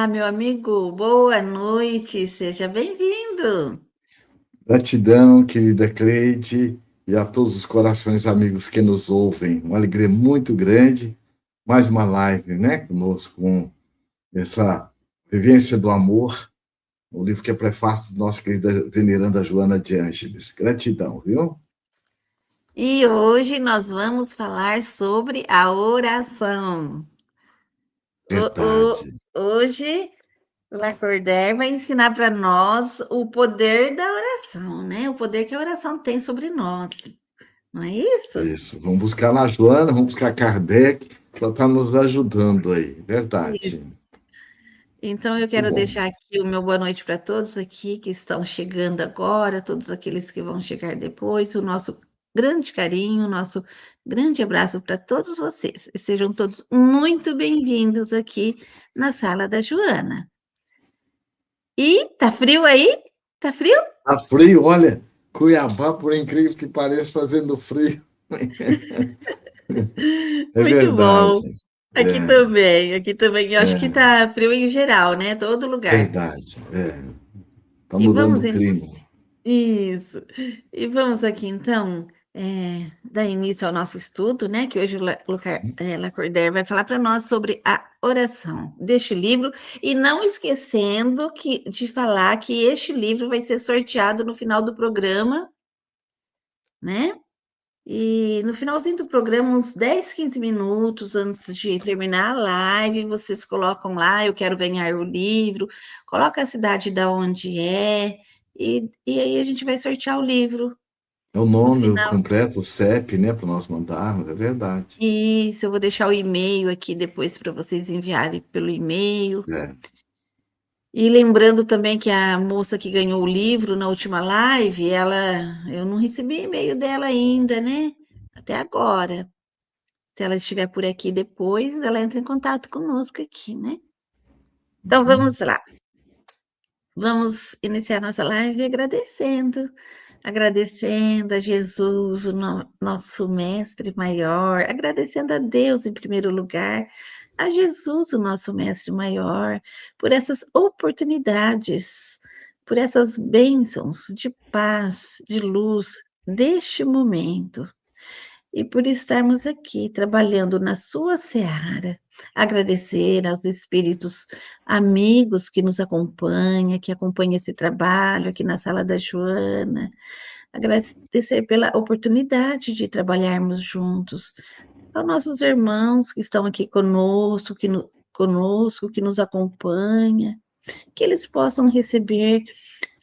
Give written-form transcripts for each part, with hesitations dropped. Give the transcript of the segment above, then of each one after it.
Olá, meu amigo, boa noite, seja bem-vindo. Gratidão, querida Cleide, e a todos os corações amigos que nos ouvem. Uma alegria muito grande. Mais uma live, né, conosco, com essa vivência do amor, o livro que é prefácio da nossa querida veneranda Joana de Ângeles. Gratidão, viu? E hoje nós vamos falar sobre a oração. Verdade. Hoje o Lacordaire vai ensinar para nós o poder da oração, né? O poder que a oração tem sobre nós, não é isso? Isso. Vamos buscar na Joana, vamos buscar Kardec, para estar nos ajudando aí. Verdade. Então, eu Muito quero bom. deixar aqui o meu boa noite para todos aqui que estão chegando agora, todos aqueles que vão chegar depois, o nosso grande carinho, o nosso grande abraço para todos vocês. E sejam todos muito bem-vindos aqui na sala da Joana. E tá frio aí? Tá frio? Tá frio, olha, Cuiabá, por incrível que pareça, fazendo frio. É Muito bom. verdade. Aqui É, também, aqui também. Eu acho que é tá frio em geral, né? Todo lugar. verdade. Tá E mudando vamos o clima. Isso. E vamos aqui então, dar início ao nosso estudo, né? Que hoje Lacordaire vai falar para nós sobre a oração deste livro, e não esquecendo de falar que este livro vai ser sorteado no final do programa, né? E no finalzinho do programa, uns 10, 15 minutos antes de terminar a live, vocês colocam lá, eu quero ganhar o livro, coloca a cidade da onde é, e aí a gente vai sortear o livro É o no nome, o final. completo, o CEP, né, para nós mandarmos, é verdade. Isso, eu vou deixar o e-mail aqui depois para vocês enviarem pelo e-mail. É. E lembrando também que a moça que ganhou o livro na última live, eu não recebi e-mail dela ainda, né? Até agora. Se ela estiver por aqui depois, ela entra em contato conosco aqui, né? Então Uhum. vamos lá. Vamos iniciar nossa live agradecendo a Jesus, nosso mestre maior, agradecendo a Deus em primeiro lugar, a Jesus, o nosso mestre maior, por essas oportunidades, por essas bênçãos de paz, de luz deste momento. E por estarmos aqui trabalhando na sua seara. Agradecer aos espíritos amigos que nos acompanham, que acompanham esse trabalho aqui na sala da Joana. Agradecer pela oportunidade de trabalharmos juntos. Aos nossos irmãos que estão aqui conosco, que nos acompanham, que eles possam receber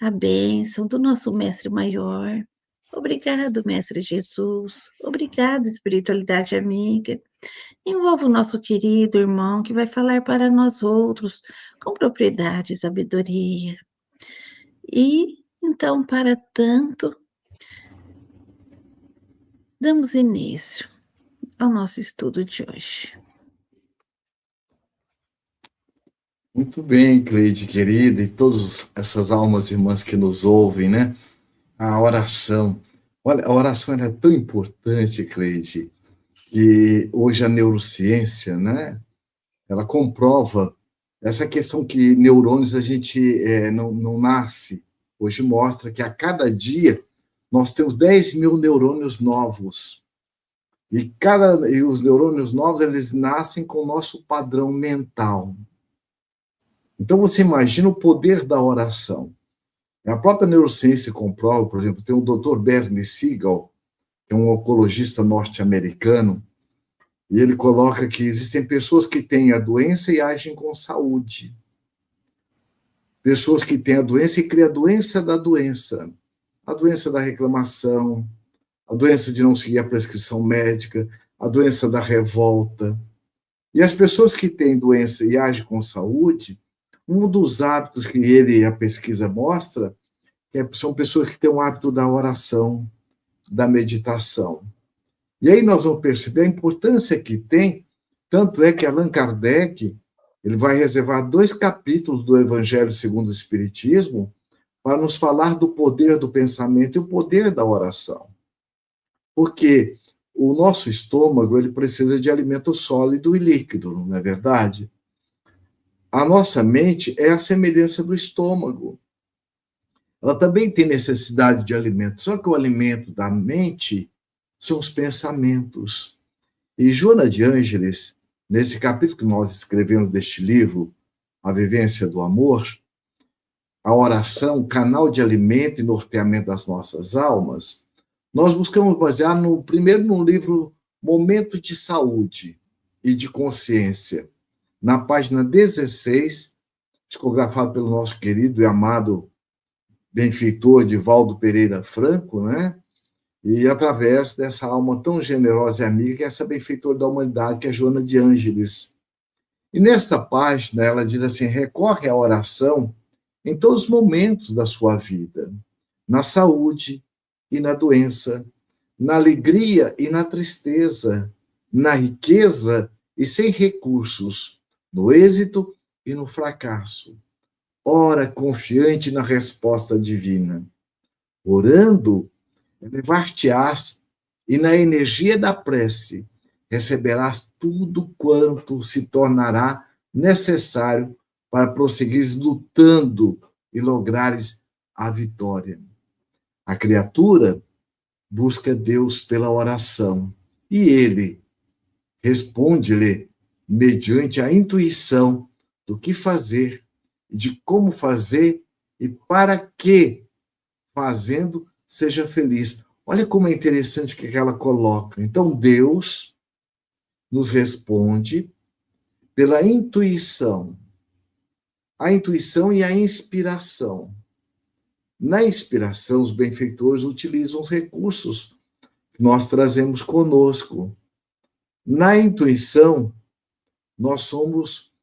a bênção do nosso mestre maior. Obrigado, Mestre Jesus. Obrigado, espiritualidade amiga. Envolva o nosso querido irmão que vai falar para nós outros com propriedade e sabedoria. E, então, para tanto, damos início ao nosso estudo de hoje. Muito bem, Cleide, querida, e todas essas almas irmãs que nos ouvem, né? A oração. Olha, a oração é tão importante, Cleide, que hoje a neurociência, né? Ela comprova essa questão que neurônios a gente não nasce. Hoje mostra que a cada dia nós temos 10 mil neurônios novos. E os neurônios novos, eles nascem com o nosso padrão mental. Então, você imagina o poder da oração. A própria neurociência comprova, por exemplo, tem o Dr. Bernie Siegel, que é um oncologista norte-americano, e ele coloca que existem pessoas que têm a doença e agem com saúde. Pessoas que têm a doença e criam a doença da doença. A doença da reclamação, a doença de não seguir a prescrição médica, a doença da revolta. E as pessoas que têm doença e agem com saúde, um dos hábitos que a pesquisa mostra, são pessoas que têm um hábito da oração, da meditação. E aí nós vamos perceber a importância que tem, tanto é que Allan Kardec, ele vai reservar 2 capítulos do Evangelho segundo o Espiritismo para nos falar do poder do pensamento e o poder da oração. Porque o nosso estômago, ele precisa de alimento sólido e líquido, não é verdade? A nossa mente é a semelhança do estômago. Ela também tem necessidade de alimento, só que o alimento da mente são os pensamentos. E Joana de Ângeles, nesse capítulo que nós escrevemos deste livro, A Vivência do Amor, a oração, canal de alimento e norteamento das nossas almas, nós buscamos basear primeiro no livro Momento de Saúde e de Consciência, na página 16, psicografado pelo nosso querido e amado benfeitor Divaldo Pereira Franco, né? E através dessa alma tão generosa e amiga, que é essa benfeitora da humanidade, que é Joana de Ângeles. E nesta página, ela diz assim: recorre à oração em todos os momentos da sua vida, na saúde e na doença, na alegria e na tristeza, na riqueza e sem recursos, no êxito e no fracasso. Ora confiante na resposta divina. Orando, elevar-te-ás e na energia da prece receberás tudo quanto se tornará necessário para prosseguires lutando e lograres a vitória. A criatura busca Deus pela oração e ele responde-lhe mediante a intuição do que fazer, de como fazer e para que, fazendo, seja feliz. Olha como é interessante o que ela coloca. Então, Deus nos responde pela intuição. A intuição e a inspiração. Na inspiração, os benfeitores utilizam os recursos que nós trazemos conosco. Na intuição, nós somos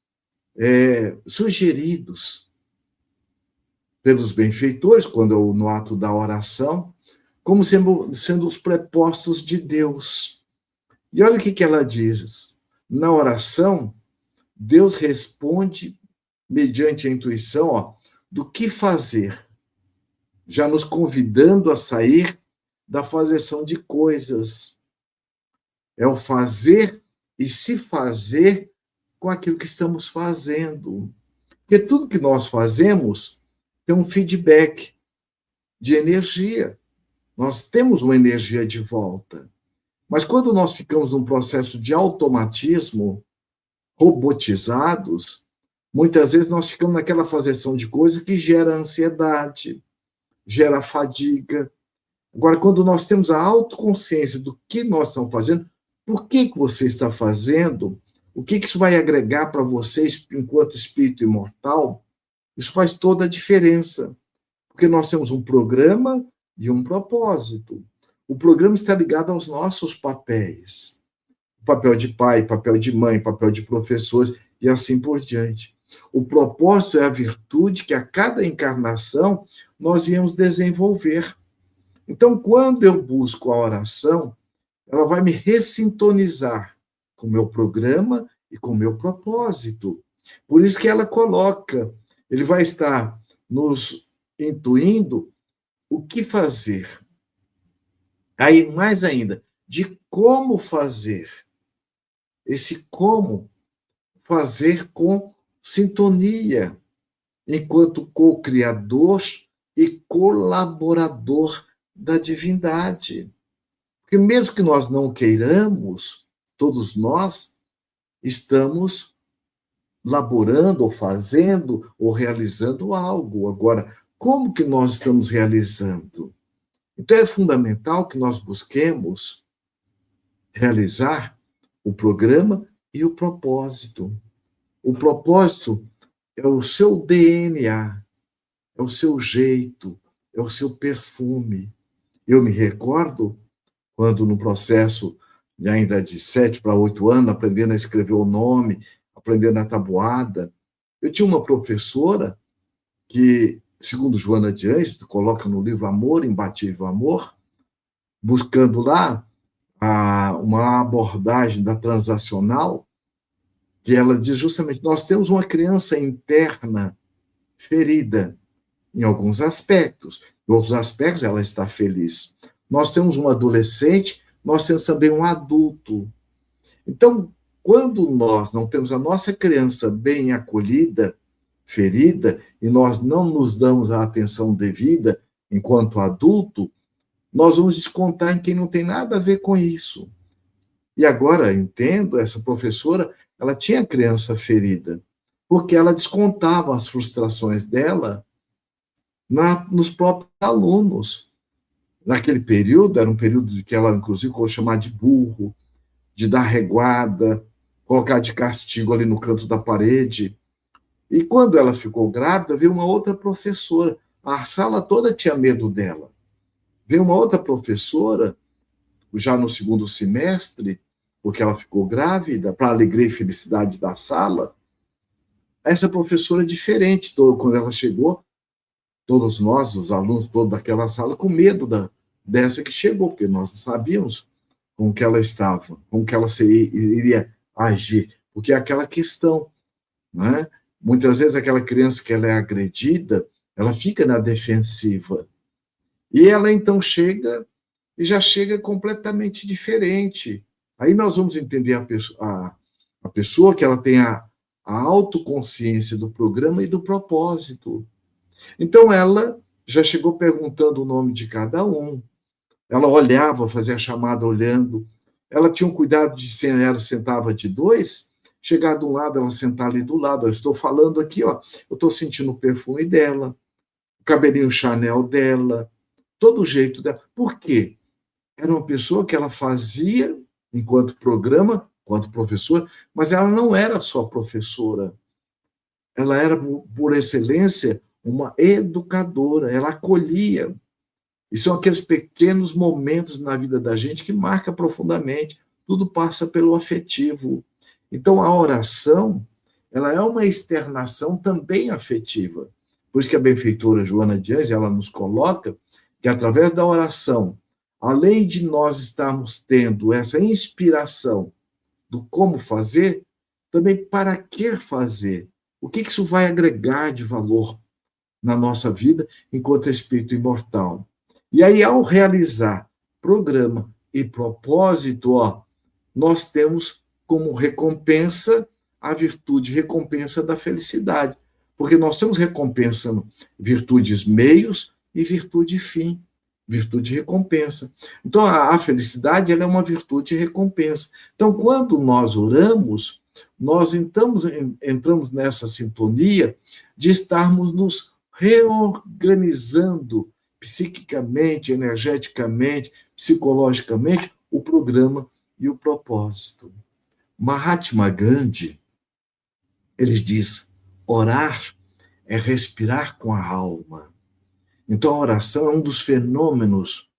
sugeridos pelos benfeitores, quando no ato da oração, como sendo os prepostos de Deus. E olha o que ela diz. Na oração, Deus responde mediante a intuição, do que fazer, já nos convidando a sair da fazeção de coisas. É o fazer e se fazer com aquilo que estamos fazendo. Porque tudo que nós fazemos tem um feedback de energia. Nós temos uma energia de volta. Mas quando nós ficamos num processo de automatismo, robotizados, muitas vezes nós ficamos naquela fazeção de coisas que gera ansiedade, gera fadiga. Agora, quando nós temos a autoconsciência do que nós estamos fazendo, por que você está fazendo, o que isso vai agregar para você enquanto espírito imortal, isso faz toda a diferença. Porque nós temos um programa e um propósito. O programa está ligado aos nossos papéis. O papel de pai, papel de mãe, papel de professor e assim por diante. O propósito é a virtude que a cada encarnação nós íamos desenvolver. Então, quando eu busco a oração, ela vai me ressintonizar com o meu programa e com o meu propósito. Por isso que ela coloca, ele vai estar nos intuindo o que fazer. Aí, mais ainda, de como fazer. Esse como fazer com sintonia, enquanto co-criador e colaborador da divindade. Porque mesmo que nós não queiramos, todos nós estamos laborando, ou fazendo, ou realizando algo. Agora, como que nós estamos realizando? Então, é fundamental que nós busquemos realizar o programa e o propósito. O propósito é o seu DNA, é o seu jeito, é o seu perfume. Eu me recordo quando no processo ainda de 7 para 8 anos, aprendendo a escrever o nome, aprendendo a tabuada, eu tinha uma professora que, segundo Joana de Ângeles, coloca no livro Amor, Imbatível Amor, buscando lá uma abordagem da transacional, que ela diz justamente, nós temos uma criança interna ferida em alguns aspectos, em outros aspectos ela está feliz. Nós temos um adolescente, nós temos também um adulto. Então, quando nós não temos a nossa criança bem acolhida, ferida, e nós não nos damos a atenção devida enquanto adulto, nós vamos descontar em quem não tem nada a ver com isso. E agora, entendo, essa professora, ela tinha criança ferida, porque ela descontava as frustrações dela nos próprios alunos. Naquele período, era um período de que ela, inclusive, vou chamar de burro, de dar reguada, colocar de castigo ali no canto da parede. E quando ela ficou grávida, veio uma outra professora. A sala toda tinha medo dela. Veio uma outra professora, já no segundo semestre, porque ela ficou grávida, para a alegria e felicidade da sala. Essa professora é diferente. Quando ela chegou, todos nós, os alunos todos daquela sala, com medo dessa que chegou, porque nós não sabíamos como que ela estava, como que ela iria agir, porque é aquela questão, né? Muitas vezes aquela criança que ela é agredida, ela fica na defensiva, e ela então chega, e já chega completamente diferente. Aí nós vamos entender a pessoa que ela tem a autoconsciência do programa e do propósito. Então ela já chegou perguntando o nome de cada um, ela olhava, fazia a chamada olhando, ela tinha um cuidado de, se ela sentava de dois, chegar de um lado, ela sentar ali do lado, eu estou falando aqui, ó, eu estou sentindo o perfume dela, o cabelinho Chanel dela, todo o jeito dela. Por quê? Era uma pessoa que ela fazia enquanto programa, enquanto professora, mas ela não era só professora, ela era, por excelência, uma educadora, ela acolhia. E são aqueles pequenos momentos na vida da gente que marca profundamente. Tudo passa pelo afetivo. Então, a oração, ela é uma externação também afetiva. Por isso que a benfeitora Joana de Ângeles, ela nos coloca que, através da oração, além de nós estarmos tendo essa inspiração do como fazer, também para que fazer. O que isso vai agregar de valor na nossa vida enquanto espírito imortal? E aí, ao realizar programa e propósito, ó, nós temos como recompensa a virtude, recompensa da felicidade. Porque nós temos recompensa, virtudes meios e virtude fim, virtude e recompensa. Então, a felicidade, ela é uma virtude e recompensa. Então, quando nós oramos, nós entramos nessa sintonia de estarmos nos reorganizando psiquicamente, energeticamente, psicologicamente, o programa e o propósito. Mahatma Gandhi, ele diz, orar é respirar com a alma. Então, a oração é um dos fenômenos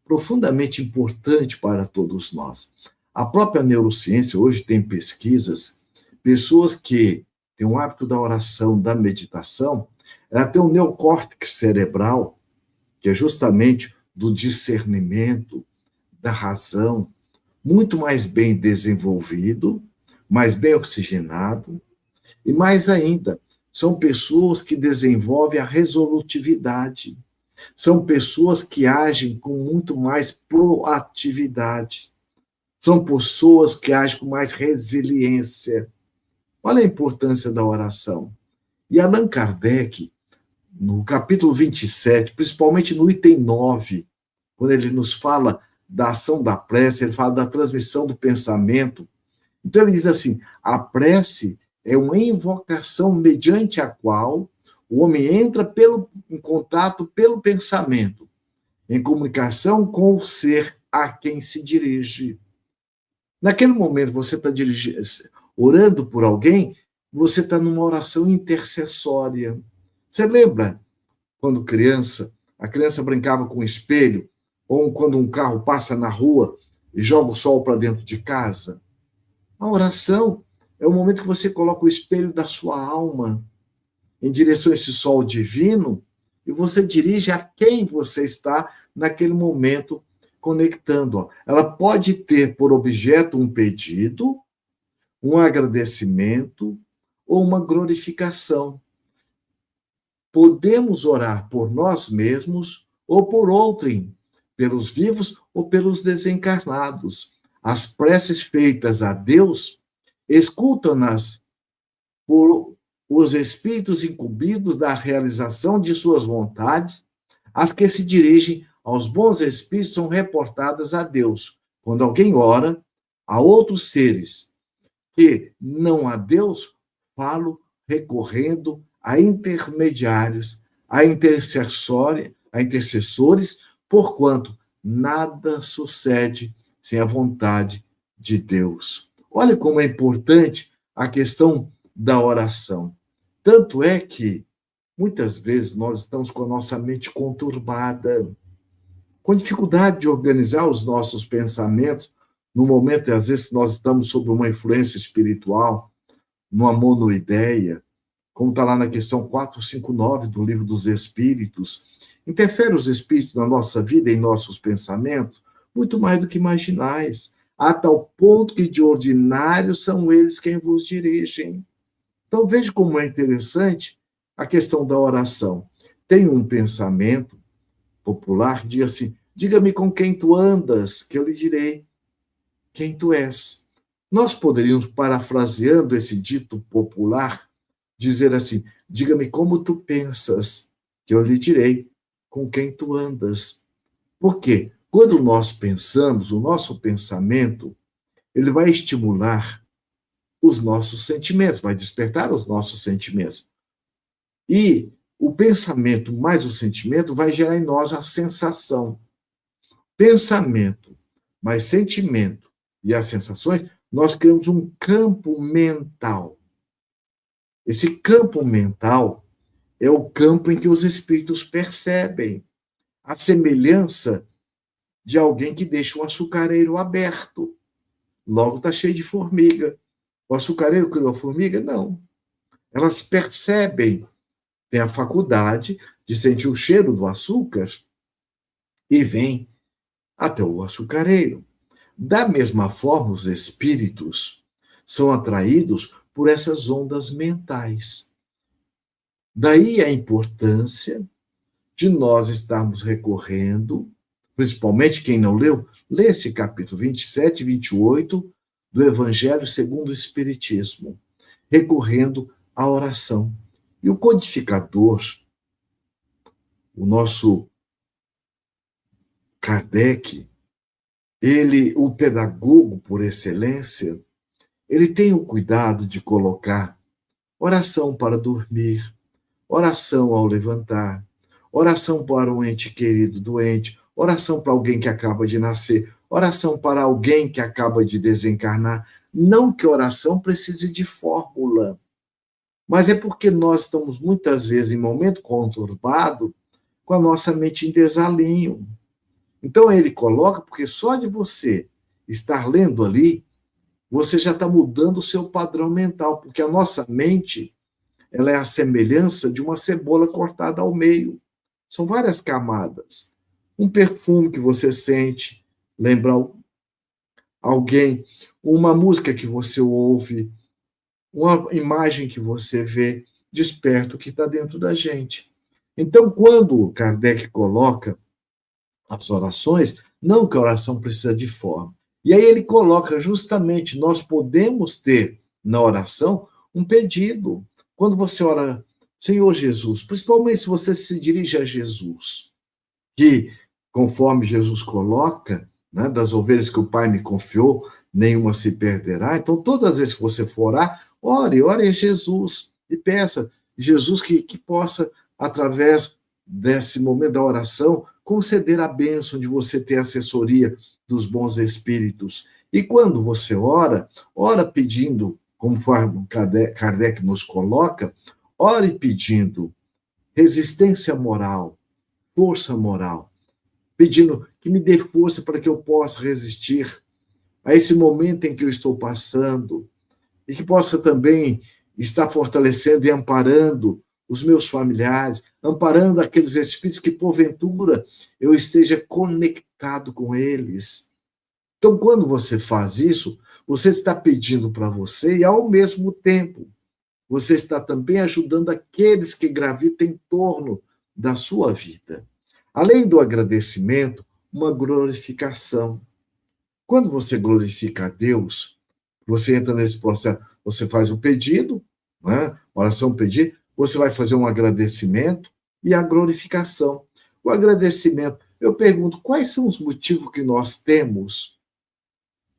profundamente importantes para todos nós. A própria neurociência hoje tem pesquisas, pessoas que têm o hábito da oração, da meditação, ela tem um neocórtex cerebral, que é justamente do discernimento, da razão, muito mais bem desenvolvido, mais bem oxigenado, e mais ainda, são pessoas que desenvolvem a resolutividade, são pessoas que agem com muito mais proatividade, são pessoas que agem com mais resiliência. Olha a importância da oração. E Allan Kardec, no capítulo 27, principalmente no item 9, quando ele nos fala da ação da prece, ele fala da transmissão do pensamento. Então ele diz assim, a prece é uma invocação mediante a qual o homem entra em contato pelo pensamento, em comunicação com o ser a quem se dirige. Naquele momento você está orando por alguém, você está numa oração intercessória. Você lembra quando criança, a criança brincava com o espelho, ou quando um carro passa na rua e joga o sol para dentro de casa? A oração é o momento que você coloca o espelho da sua alma em direção a esse sol divino e você dirige a quem você está naquele momento conectando. Ela pode ter por objeto um pedido, um agradecimento ou uma glorificação. Podemos orar por nós mesmos ou por outrem, pelos vivos ou pelos desencarnados. As preces feitas a Deus escutam-nas por os espíritos incumbidos da realização de suas vontades, as que se dirigem aos bons espíritos são reportadas a Deus. Quando alguém ora a outros seres que não a Deus, falo recorrendo a intermediários, a intercessores, porquanto nada sucede sem a vontade de Deus. Olha como é importante a questão da oração. Tanto é que, muitas vezes, nós estamos com a nossa mente conturbada, com dificuldade de organizar os nossos pensamentos, no momento, às vezes, que nós estamos sob uma influência espiritual, numa monoideia, como está lá na questão 459 do Livro dos Espíritos. Interfere os espíritos na nossa vida e em nossos pensamentos, muito mais do que imaginais, a tal ponto que de ordinário são eles quem vos dirigem. Então, veja como é interessante a questão da oração. Tem um pensamento popular que diz assim: diga-me com quem tu andas, que eu lhe direi quem tu és. Nós poderíamos, parafraseando esse dito popular, dizer assim: diga-me como tu pensas, que eu lhe direi com quem tu andas. Por quê? Quando nós pensamos, o nosso pensamento, ele vai estimular os nossos sentimentos, vai despertar os nossos sentimentos. E o pensamento mais o sentimento vai gerar em nós a sensação. Pensamento mais sentimento e as sensações, nós criamos um campo mental. Esse campo mental é o campo em que os espíritos percebem a semelhança de alguém que deixa um açucareiro aberto. Logo está cheio de formiga. O açucareiro criou a formiga? Não. Elas percebem, têm a faculdade de sentir o cheiro do açúcar e vêm até o açucareiro. Da mesma forma, os espíritos são atraídos por essas ondas mentais. Daí a importância de nós estarmos recorrendo, principalmente quem não leu, lê esse capítulo 27 e 28 do Evangelho segundo o Espiritismo, recorrendo à oração. E o codificador, o nosso Kardec, ele, o pedagogo por excelência, ele tem o cuidado de colocar oração para dormir, oração ao levantar, oração para um ente querido doente, oração para alguém que acaba de nascer, oração para alguém que acaba de desencarnar. Não que oração precise de fórmula, mas é porque nós estamos muitas vezes em momento conturbado com a nossa mente em desalinho. Então ele coloca, porque só de você estar lendo ali, você já está mudando o seu padrão mental, porque a nossa mente, ela é a semelhança de uma cebola cortada ao meio. São várias camadas. Um perfume que você sente, lembra alguém, uma música que você ouve, uma imagem que você vê, desperta o que está dentro da gente. Então, quando Kardec coloca as orações, não que a oração precisa de forma. E aí ele coloca justamente, nós podemos ter na oração um pedido. Quando você ora, Senhor Jesus, principalmente se você se dirige a Jesus, que, conforme Jesus coloca, né, das ovelhas que o Pai me confiou, nenhuma se perderá. Então, todas as vezes que você for orar, ore a Jesus e peça Jesus que possa, através desse momento da oração, conceder a bênção de você ter assessoria dos bons espíritos. E quando você ora pedindo, conforme Kardec nos coloca, ore pedindo resistência moral, força moral, pedindo que me dê força para que eu possa resistir a esse momento em que eu estou passando e que possa também estar fortalecendo e amparando os meus familiares, amparando aqueles espíritos que, porventura, eu esteja conectado com eles. Então, quando você faz isso, você está pedindo para você e, ao mesmo tempo, você está também ajudando aqueles que gravitam em torno da sua vida. Além do agradecimento, uma glorificação. Quando você glorifica a Deus, Você entra nesse processo, você faz o pedido, né? Oração pedir, você vai fazer um agradecimento e a glorificação. O agradecimento, eu pergunto, quais são os motivos que nós temos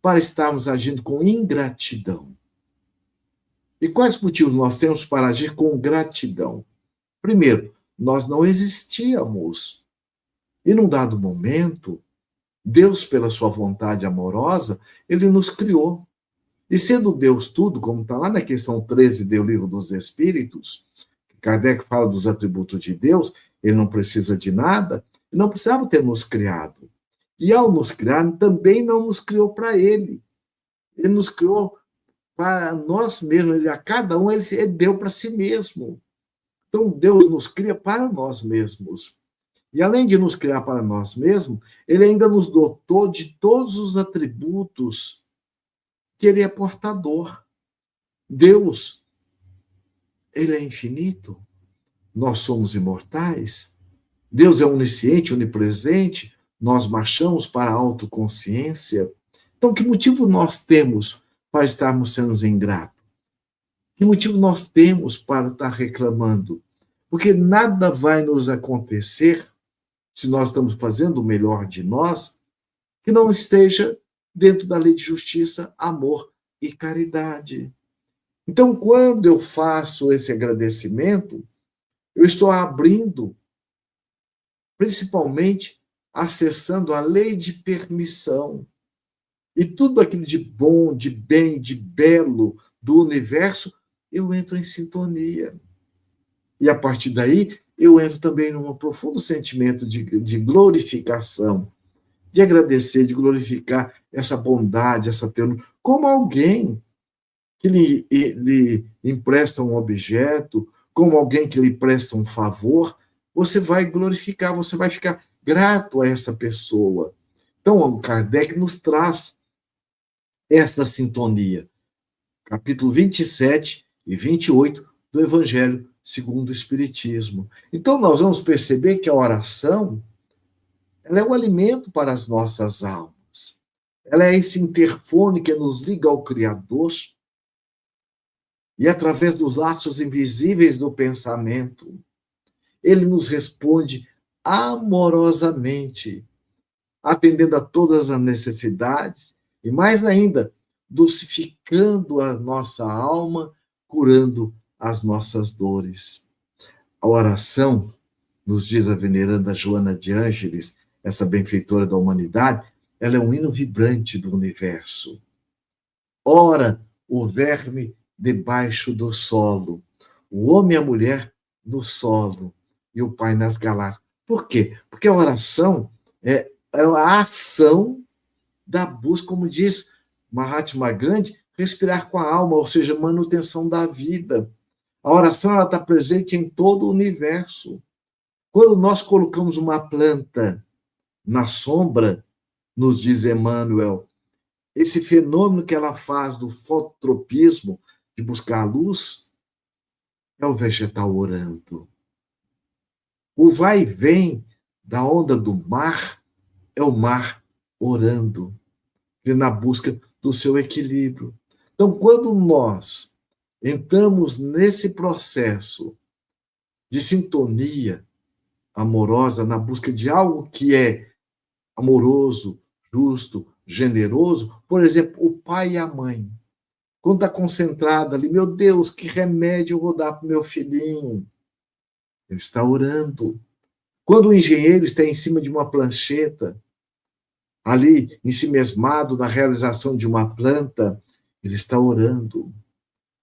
para estarmos agindo com ingratidão? E quais motivos nós temos para agir com gratidão? Primeiro, nós não existíamos. E num dado momento, Deus, pela sua vontade amorosa, ele nos criou. E sendo Deus tudo, como está lá na questão 13 do Livro dos Espíritos, Kardec fala dos atributos de Deus, ele não precisa de nada, não precisava ter nos criado. E ao nos criar, também não nos criou para ele. Ele nos criou para nós mesmos, a cada um ele deu para si mesmo. Então Deus nos cria para nós mesmos. E além de nos criar para nós mesmos, ele ainda nos dotou de todos os atributos que ele é portador. Deus, ele é infinito. Nós somos imortais. Deus é onisciente, onipresente. Nós marchamos para a autoconsciência. Então, que motivo nós temos para estarmos sendo ingratos? Que motivo nós temos para estar reclamando? Porque nada vai nos acontecer, se nós estamos fazendo o melhor de nós, que não esteja dentro da lei de justiça, amor e caridade. Então, quando eu faço esse agradecimento, eu estou abrindo, principalmente, acessando a lei de permissão. E tudo aquilo de bom, de bem, de belo do universo, eu entro em sintonia. E a partir daí, eu entro também num profundo sentimento de glorificação, de agradecer, de glorificar essa bondade, essa ternura, como alguém que lhe empresta um objeto, como alguém que lhe presta um favor, você vai glorificar, você vai ficar grato a essa pessoa. Então, o Kardec nos traz esta sintonia. Capítulo 27 e 28 do Evangelho segundo o Espiritismo. Então, nós vamos perceber que a oração ela é um alimento para as nossas almas. Ela é esse interfone que nos liga ao Criador e, através dos laços invisíveis do pensamento, ele nos responde amorosamente, atendendo a todas as necessidades e, mais ainda, dulcificando a nossa alma, curando as nossas dores. A oração, nos diz a veneranda Joana de Ângeles, essa benfeitora da humanidade, ela é um hino vibrante do universo. Ora, o verme debaixo do solo, o homem e a mulher no solo, e o Pai nas galáxias. Por quê? Porque a oração é a ação da busca, como diz Mahatma Gandhi, respirar com a alma, ou seja, manutenção da vida. A oração está presente em todo o universo. Quando nós colocamos uma planta na sombra, nos diz Emmanuel, esse fenômeno que ela faz do fototropismo, de buscar a luz, é o vegetal orando. O vai e vem da onda do mar é o mar orando, na busca do seu equilíbrio. Então, quando nós entramos nesse processo de sintonia amorosa, na busca de algo que é amoroso, justo, generoso, por exemplo, o pai e a mãe, quando está concentrado ali, meu Deus, que remédio eu vou dar para o meu filhinho? Ele está orando. Quando o engenheiro está em cima de uma plancheta, ali, ensimesmado na realização de uma planta, ele está orando.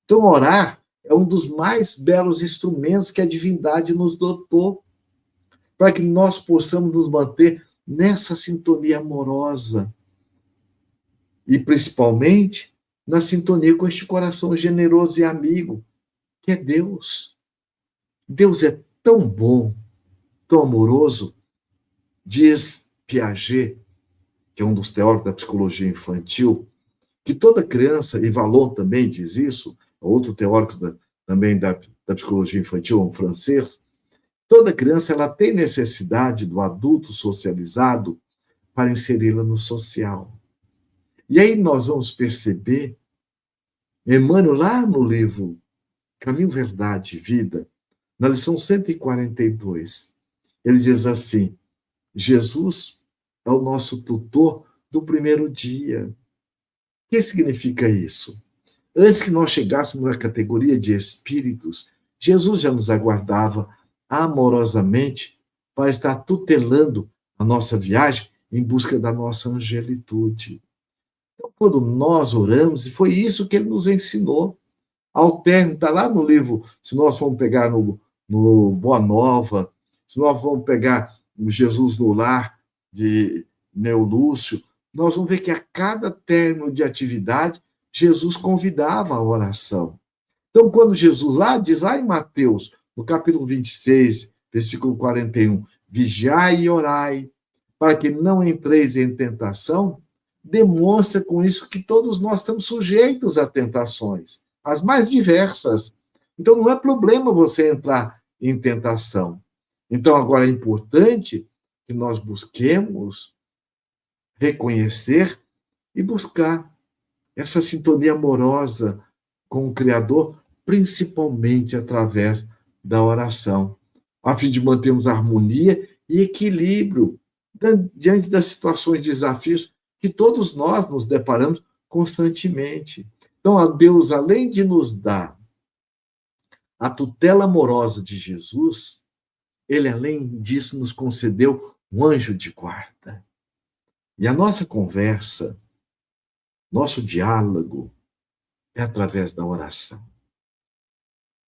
Então, orar é um dos mais belos instrumentos que a divindade nos dotou, para que nós possamos nos manter nessa sintonia amorosa. E, principalmente, na sintonia com este coração generoso e amigo, que é Deus. Deus é tão bom, tão amoroso, diz Piaget, que é um dos teóricos da psicologia infantil, que toda criança, e Vallon também diz isso, outro teórico também da psicologia infantil, um francês, toda criança ela tem necessidade do adulto socializado para inseri-la no social. E aí nós vamos perceber Emmanuel, lá no livro Caminho, Verdade e Vida, na lição 142, ele diz assim: Jesus é o nosso tutor do primeiro dia. O que significa isso? Antes que nós chegássemos na categoria de espíritos, Jesus já nos aguardava amorosamente para estar tutelando a nossa viagem em busca da nossa angelitude. Então, quando nós oramos, e foi isso que ele nos ensinou, ao término, está lá no livro, se nós formos pegar no Boa Nova, se nós vamos pegar o Jesus no Lar, de Neolúcio, nós vamos ver que a cada término de atividade, Jesus convidava a oração. Então, quando Jesus lá, diz lá em Mateus, no capítulo 26, versículo 41, vigiai e orai, para que não entreis em tentação, demonstra com isso que todos nós estamos sujeitos a tentações, as mais diversas. Então, não é problema você entrar em tentação. Então, agora é importante que nós busquemos reconhecer e buscar essa sintonia amorosa com o Criador, principalmente através da oração, a fim de mantermos harmonia e equilíbrio diante das situações de desafios que todos nós nos deparamos constantemente. Então, a Deus, além de nos dar a tutela amorosa de Jesus, ele, além disso, nos concedeu um anjo de guarda. E a nossa conversa, nosso diálogo, é através da oração.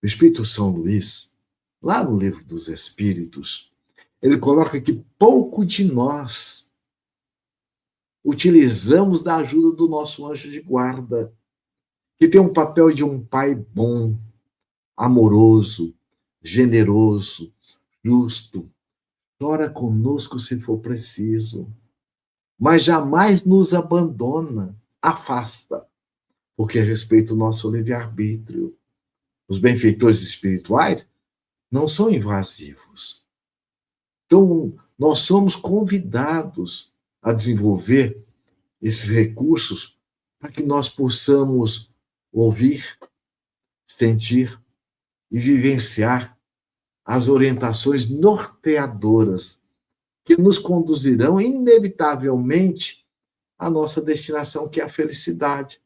O Espírito São Luís, lá no Livro dos Espíritos, ele coloca que pouco de nós utilizamos da ajuda do nosso anjo de guarda, que tem um papel de um pai bom, amoroso, generoso, justo, chora conosco se for preciso, mas jamais nos abandona, afasta, porque respeita o nosso livre-arbítrio. Os benfeitores espirituais não são invasivos. Então, nós somos convidados a desenvolver esses recursos para que nós possamos ouvir, sentir e vivenciar as orientações norteadoras que nos conduzirão inevitavelmente à nossa destinação, que é a felicidade,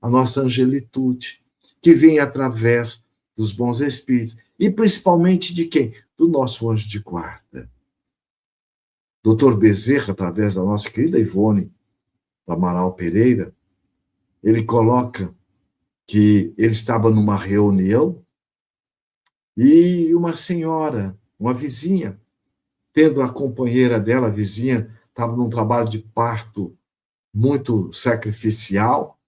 a nossa angelitude, que vem através dos bons espíritos, e principalmente de quem? Do nosso anjo de guarda. Dr. Bezerra, através da nossa querida Ivone do Amaral Pereira, ele coloca que ele estava numa reunião e uma senhora, uma vizinha, tendo a companheira dela, a vizinha, estava num trabalho de parto muito sacrificial,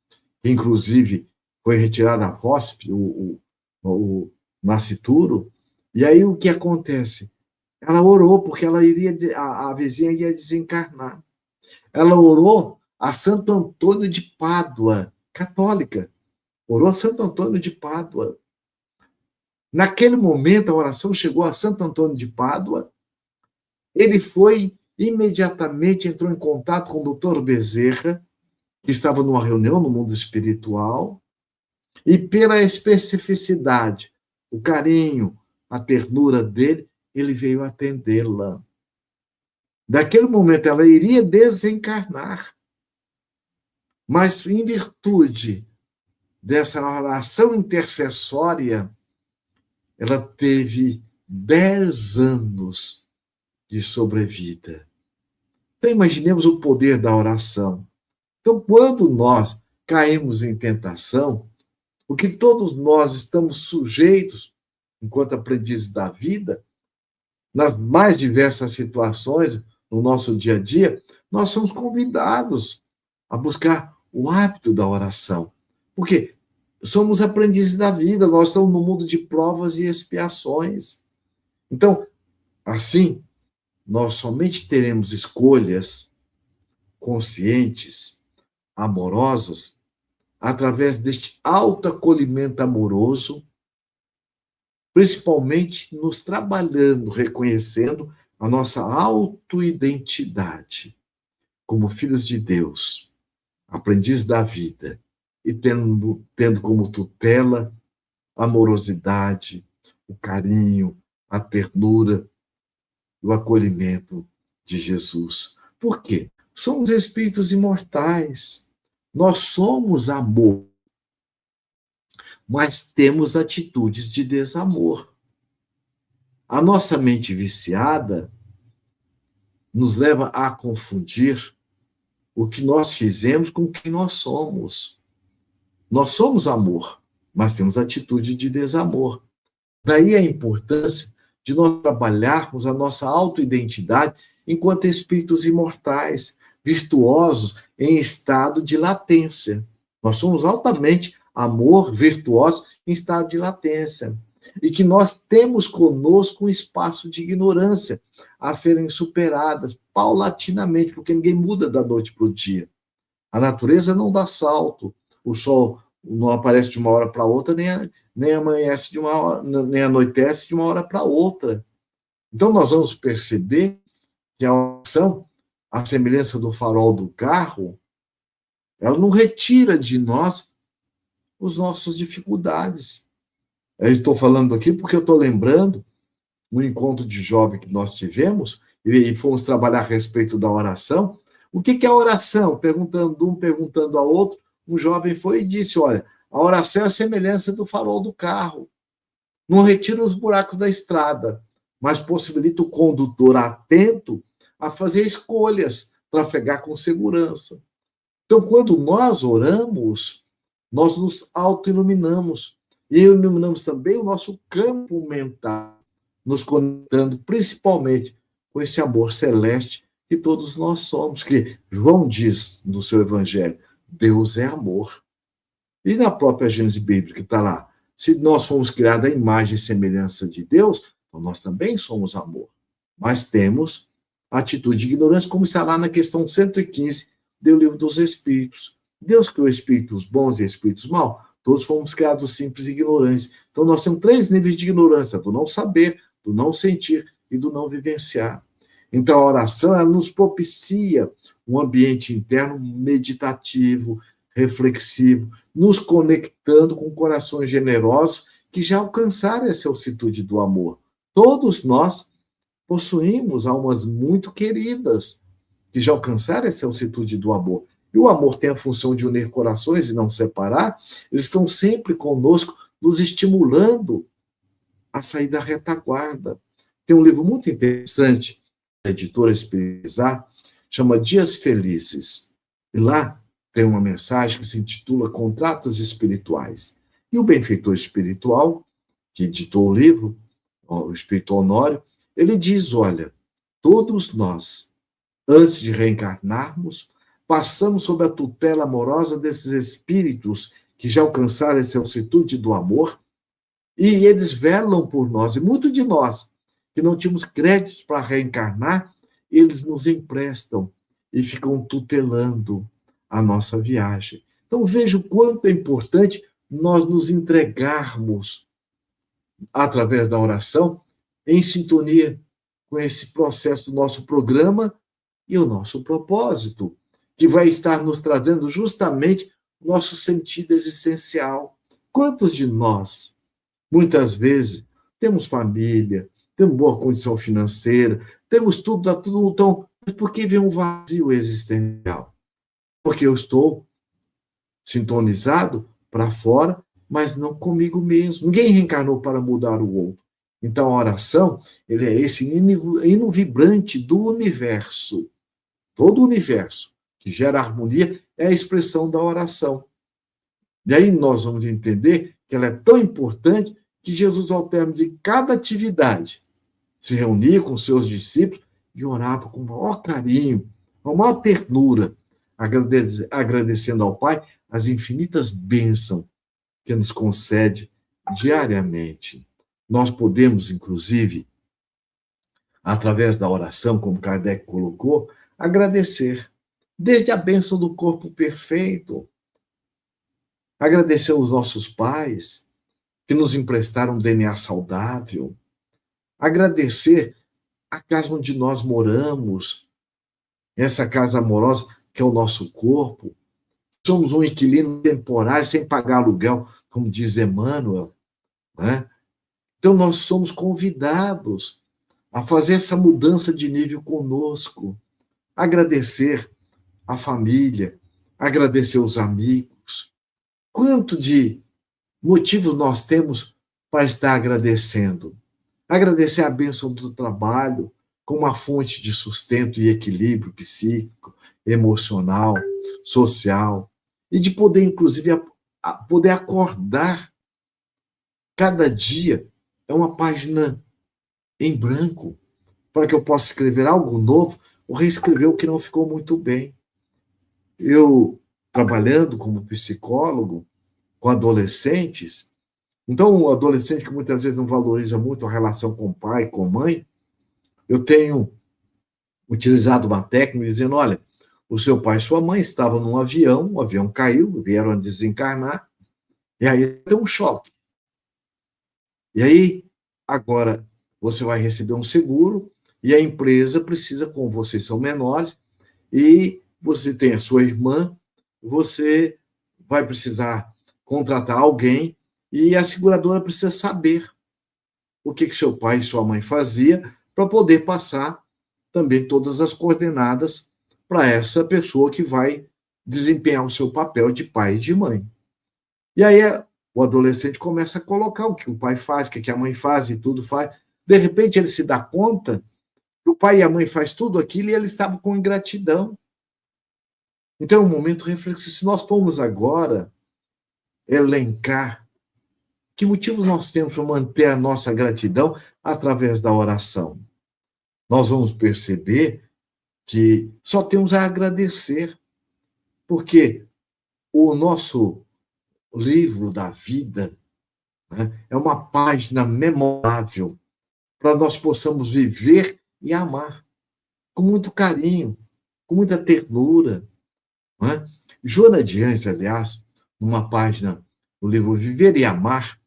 inclusive foi retirada a VOSP, o nascituro, e aí o que acontece? Ela orou, porque ela iria, a vizinha ia desencarnar. Ela orou a Santo Antônio de Pádua, católica, orou a Santo Antônio de Pádua. Naquele momento, a oração chegou a Santo Antônio de Pádua, ele foi imediatamente, entrou em contato com o Dr. Bezerra, que estava numa reunião no mundo espiritual, e pela especificidade, o carinho, a ternura dele, ele veio atendê-la. Daquele momento, ela iria desencarnar, mas em virtude dessa oração intercessória, ela teve 10 anos de sobrevida. Então, imaginemos o poder da oração. Então, quando nós caímos em tentação, o que todos nós estamos sujeitos, enquanto aprendizes da vida, nas mais diversas situações, no nosso dia a dia, nós somos convidados a buscar o hábito da oração. Porque somos aprendizes da vida, nós estamos no mundo de provas e expiações. Então, assim, nós somente teremos escolhas conscientes, amorosas, através deste autoacolhimento amoroso, principalmente nos trabalhando, reconhecendo a nossa autoidentidade como filhos de Deus, aprendiz da vida, e tendo como tutela a amorosidade, o carinho, a ternura, o acolhimento de Jesus. Por quê? Somos espíritos imortais. Nós somos amor, mas temos atitudes de desamor. A nossa mente viciada nos leva a confundir o que nós fizemos com quem nós somos. Nós somos amor, mas temos atitude de desamor. Daí a importância de nós trabalharmos a nossa autoidentidade enquanto espíritos imortais, virtuosos em estado de latência. Nós somos altamente amor, virtuosos em estado de latência. E que nós temos conosco um espaço de ignorância a serem superadas paulatinamente, porque ninguém muda da noite para o dia. A natureza não dá salto, o sol não aparece de uma hora para outra, nem amanhece de uma hora, nem anoitece de uma hora para outra. Então nós vamos perceber que a oração, a semelhança do farol do carro, ela não retira de nós as nossas dificuldades. Eu estou falando aqui porque eu estou lembrando um encontro de jovem que nós tivemos e fomos trabalhar a respeito da oração. O que é a oração? Perguntando um, perguntando ao outro, um jovem foi e disse, olha, a oração é a semelhança do farol do carro. Não retira os buracos da estrada, mas possibilita o condutor atento a fazer escolhas, trafegar com segurança. Então, quando nós oramos, nós nos auto-iluminamos. E iluminamos também o nosso campo mental, nos conectando principalmente com esse amor celeste que todos nós somos, que João diz no seu evangelho, Deus é amor. E na própria Gênesis bíblica está lá, se nós fomos criados à imagem e semelhança de Deus, então nós também somos amor. Mas temos atitude de ignorância, como está lá na questão 115 do Livro dos Espíritos. Deus criou espíritos bons e espíritos maus, todos fomos criados simples e ignorantes. Então nós temos 3 níveis de ignorância, do não saber, do não sentir e do não vivenciar. Então a oração ela nos propicia um ambiente interno meditativo, reflexivo, nos conectando com corações generosos que já alcançaram essa altitude do amor. Todos nós possuímos almas muito queridas que já alcançaram essa altitude do amor. E o amor tem a função de unir corações e não separar. Eles estão sempre conosco, nos estimulando a sair da retaguarda. Tem um livro muito interessante, da editora Espirizar, chama Dias Felizes. E lá tem uma mensagem que se intitula Contratos Espirituais. E o benfeitor espiritual, que editou o livro, o Espírito Honório, ele diz, olha, todos nós, antes de reencarnarmos, passamos sob a tutela amorosa desses espíritos que já alcançaram essa altitude do amor, e eles velam por nós, e muito de nós, que não tínhamos créditos para reencarnar, eles nos emprestam e ficam tutelando a nossa viagem. Então veja o quanto é importante nós nos entregarmos, através da oração, em sintonia com esse processo do nosso programa e o nosso propósito, que vai estar nos trazendo justamente o nosso sentido existencial. Quantos de nós, muitas vezes, temos família, temos boa condição financeira, temos tudo, está tudo tão... Mas por que vem um vazio existencial? Porque eu estou sintonizado para fora, mas não comigo mesmo. Ninguém reencarnou para mudar o outro. Então, a oração, ele é esse hino vibrante do universo. Todo o universo que gera harmonia é a expressão da oração. E aí nós vamos entender que ela é tão importante que Jesus, ao término de cada atividade, se reunia com seus discípulos e orava com o maior carinho, com a maior ternura, agradecendo ao Pai as infinitas bênçãos que nos concede diariamente. Nós podemos, inclusive, através da oração, como Kardec colocou, agradecer, desde a bênção do corpo perfeito, agradecer aos nossos pais, que nos emprestaram um DNA saudável, agradecer a casa onde nós moramos, essa casa amorosa que é o nosso corpo, somos um inquilino temporário sem pagar aluguel, como diz Emmanuel, né? Então, nós somos convidados a fazer essa mudança de nível conosco, agradecer a família, agradecer os amigos. Quanto de motivos nós temos para estar agradecendo? Agradecer a bênção do trabalho como uma fonte de sustento e equilíbrio psíquico, emocional, social, e de poder, inclusive, poder acordar cada dia é uma página em branco para que eu possa escrever algo novo ou reescrever o que não ficou muito bem. Eu, trabalhando como psicólogo com adolescentes, então, o adolescente que muitas vezes não valoriza muito a relação com o pai, com a mãe, eu tenho utilizado uma técnica dizendo, olha, o seu pai e sua mãe estavam num avião, o avião caiu, vieram a desencarnar, e aí tem um choque. E aí, agora, você vai receber um seguro, e a empresa precisa, como vocês são menores, e você tem a sua irmã, você vai precisar contratar alguém, e a seguradora precisa saber o que seu pai e sua mãe fazia para poder passar também todas as coordenadas para essa pessoa que vai desempenhar o seu papel de pai e de mãe. E aí o adolescente começa a colocar o que o pai faz, o que a mãe faz e tudo faz. De repente ele se dá conta que o pai e a mãe faz tudo aquilo e ele estava com ingratidão. Então é um momento reflexivo. Se nós formos agora elencar que motivos nós temos para manter a nossa gratidão através da oração, nós vamos perceber que só temos a agradecer, porque o nosso livro da vida, né, é uma página memorável para nós possamos viver e amar com muito carinho, com muita ternura. Né? Joana de Anjos, aliás, numa página do livro Viver e Amar,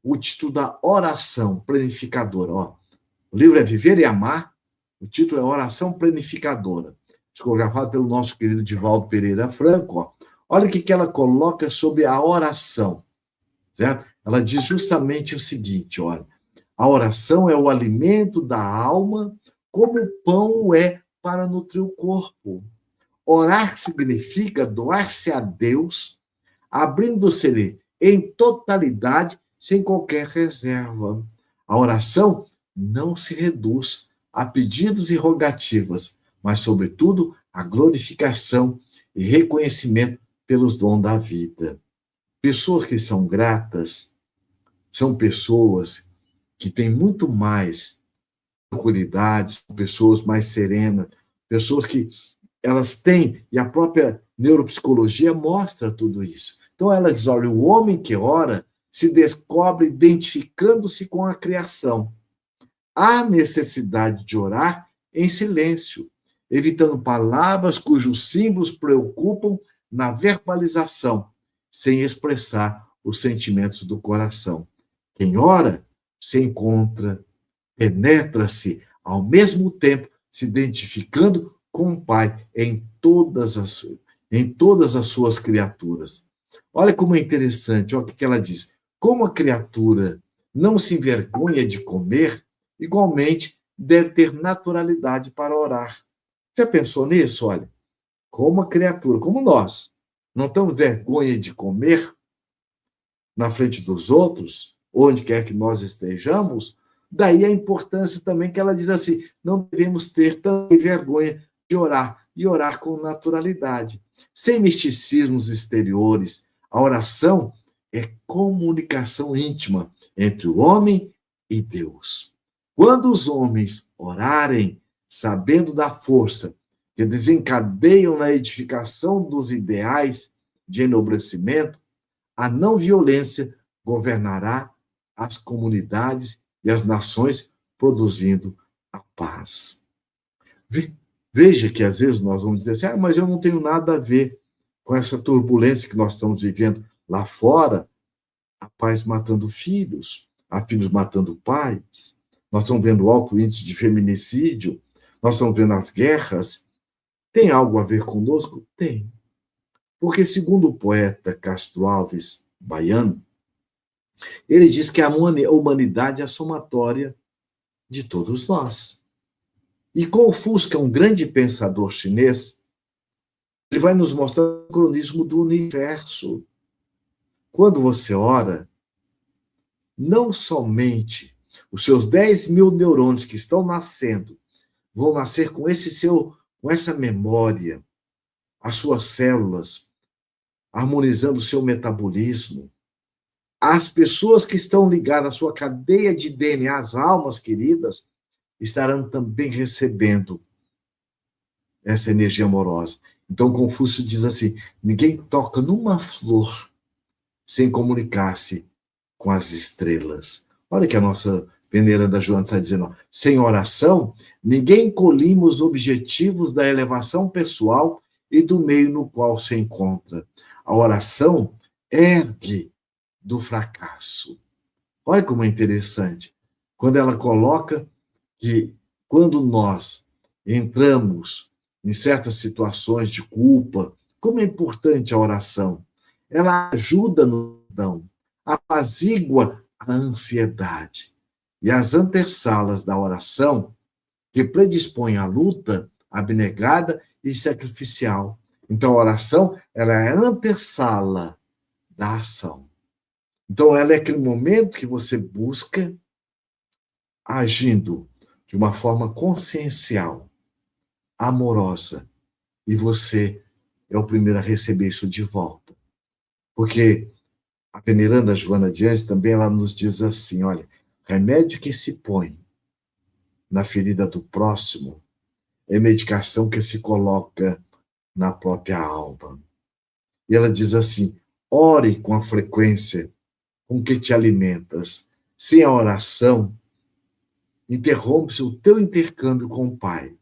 o título da oração planificadora. Ó, o livro é Viver e Amar, o título é Oração Planificadora, psicografado pelo nosso querido Divaldo Pereira Franco. Ó. Olha o que ela coloca sobre a oração. Certo? Ela diz justamente o seguinte, olha, a oração é o alimento da alma, como o pão é para nutrir o corpo. Orar significa doar-se a Deus, abrindo-se-lhe em totalidade, sem qualquer reserva. A oração não se reduz a pedidos e rogativas, mas, sobretudo, a glorificação e reconhecimento pelos dons da vida. Pessoas que são gratas são pessoas que têm muito mais tranquilidade, pessoas mais serenas, pessoas que elas têm, e a própria neuropsicologia mostra tudo isso. Então ela diz, olha, o homem que ora se descobre identificando-se com a criação. Há necessidade de orar em silêncio, evitando palavras cujos símbolos preocupam na verbalização, sem expressar os sentimentos do coração. Quem ora se encontra, penetra-se, ao mesmo tempo se identificando com o Pai em todas as suas criaturas. Olha como é interessante, olha o que ela diz. Como a criatura não se envergonha de comer, igualmente deve ter naturalidade para orar. Já pensou nisso? Olha, como a criatura, como nós, não temos vergonha de comer na frente dos outros, onde quer que nós estejamos, daí a importância também que ela diz assim, não devemos ter tanta vergonha de orar, e orar com naturalidade, sem misticismos exteriores. A oração é comunicação íntima entre o homem e Deus. Quando os homens orarem, sabendo da força que desencadeiam na edificação dos ideais de enobrecimento, a não violência governará as comunidades e as nações, produzindo a paz. Veja que às vezes nós vamos dizer assim, mas eu não tenho nada a ver com essa turbulência que nós estamos vivendo lá fora, há pais matando filhos, há filhos matando pais, nós estamos vendo alto índice de feminicídio, nós estamos vendo as guerras. Tem algo a ver conosco? Tem. Porque, segundo o poeta Castro Alves Baiano, ele diz que a humanidade é a somatória de todos nós. E Confúcio, que é um grande pensador chinês, ele vai nos mostrar o cronismo do universo. Quando você ora, não somente os seus 10 mil neurônios que estão nascendo vão nascer com com essa memória, as suas células, harmonizando o seu metabolismo. As pessoas que estão ligadas à sua cadeia de DNA, as almas queridas, estarão também recebendo essa energia amorosa. Então, Confúcio diz assim: ninguém toca numa flor sem comunicar-se com as estrelas. Olha que a nossa veneranda Joana está dizendo: ó, sem oração, ninguém colima os objetivos da elevação pessoal e do meio no qual se encontra. A oração ergue do fracasso. Olha como é interessante. Quando ela coloca que quando nós entramos em certas situações de culpa, como é importante a oração. Ela ajuda no perdão, apazigua a ansiedade. E as antessalas da oração, que predispõem à luta abnegada e sacrificial. Então, a oração, ela é a antessala da ação. Então, ela é aquele momento que você busca agindo de uma forma consciencial, amorosa, e você é o primeiro a receber isso de volta. Porque a veneranda Joana de Ângeles também ela nos diz assim, olha, remédio que se põe na ferida do próximo é medicação que se coloca na própria alma. E ela diz assim, ore com a frequência com que te alimentas. Sem a oração, interrompe-se o teu intercâmbio com o Pai.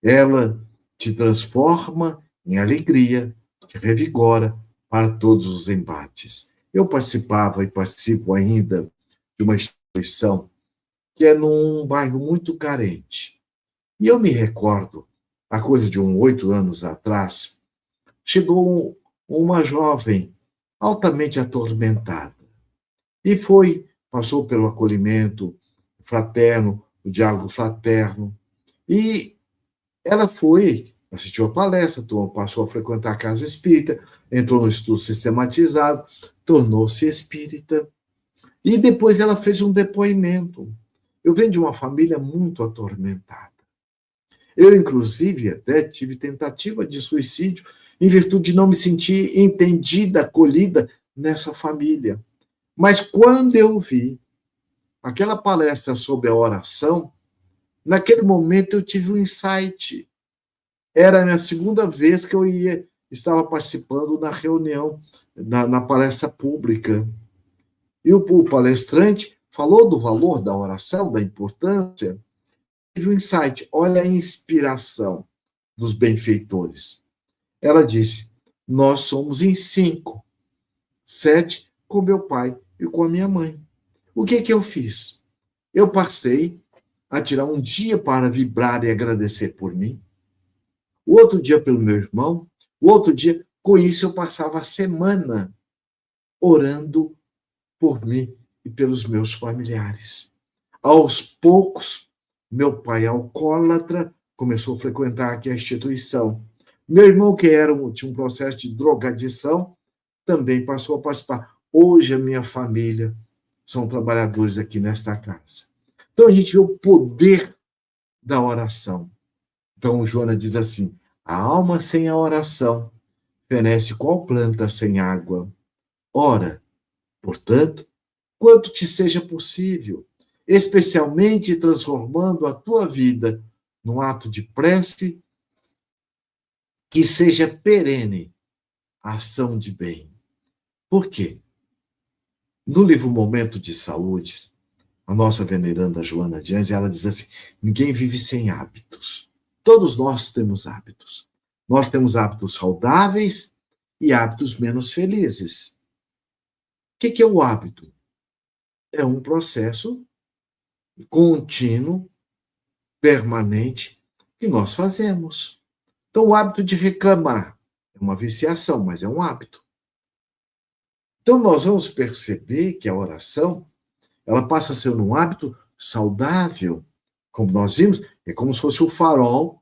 Ela te transforma em alegria, te revigora para todos os embates. Eu participava e participo ainda de uma instituição que é num bairro muito carente. E eu me recordo, há coisa de 8 anos atrás, chegou uma jovem altamente atormentada. E passou pelo acolhimento fraterno, o diálogo fraterno. E ela assistiu a palestra, passou a frequentar a casa espírita, entrou no estudo sistematizado, tornou-se espírita. E depois ela fez um depoimento. Eu venho de uma família muito atormentada. Eu, inclusive, até tive tentativa de suicídio em virtude de não me sentir entendida, acolhida nessa família. Mas quando eu vi aquela palestra sobre a oração, naquele momento eu tive um insight. Era a minha segunda vez que eu estava participando da reunião, na palestra pública. E o palestrante falou do valor da oração, da importância. Tive um insight. Olha a inspiração dos benfeitores. Ela disse, nós somos em 5, 7 com meu pai e com a minha mãe. O que eu fiz? Eu passei a tirar um dia para vibrar e agradecer por mim, o outro dia pelo meu irmão, o outro dia, com isso eu passava a semana orando por mim e pelos meus familiares. Aos poucos, meu pai alcoólatra começou a frequentar aqui a instituição. Meu irmão, que tinha um processo de drogadição, também passou a participar. Hoje a minha família são trabalhadores aqui nesta casa. Então a gente vê o poder da oração. Então o Joana diz assim, a alma sem a oração fenece qual planta sem água. Ora, portanto, quanto te seja possível, especialmente transformando a tua vida num ato de prece que seja perene a ação de bem. Por quê? No livro Momento de Saúde, a nossa veneranda Joana de Ângeles, ela diz assim, ninguém vive sem hábitos. Todos nós temos hábitos. Nós temos hábitos saudáveis e hábitos menos felizes. O que é o hábito? É um processo contínuo, permanente, que nós fazemos. Então, o hábito de reclamar é uma viciação, mas é um hábito. Então, nós vamos perceber que a oração, ela passa a ser um hábito saudável. Como nós vimos, é como se fosse o farol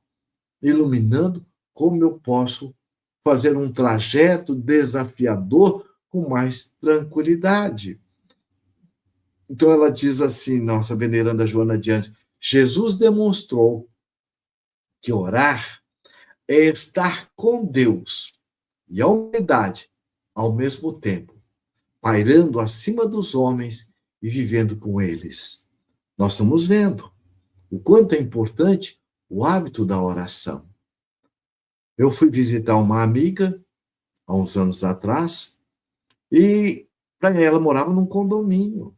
iluminando como eu posso fazer um trajeto desafiador com mais tranquilidade. Então, ela diz assim, nossa veneranda Joana de Ângeles, Jesus demonstrou que orar é estar com Deus e a humanidade ao mesmo tempo, pairando acima dos homens e vivendo com eles. Nós estamos vendo o quanto é importante o hábito da oração. Eu fui visitar uma amiga há uns anos atrás e ela morava num condomínio.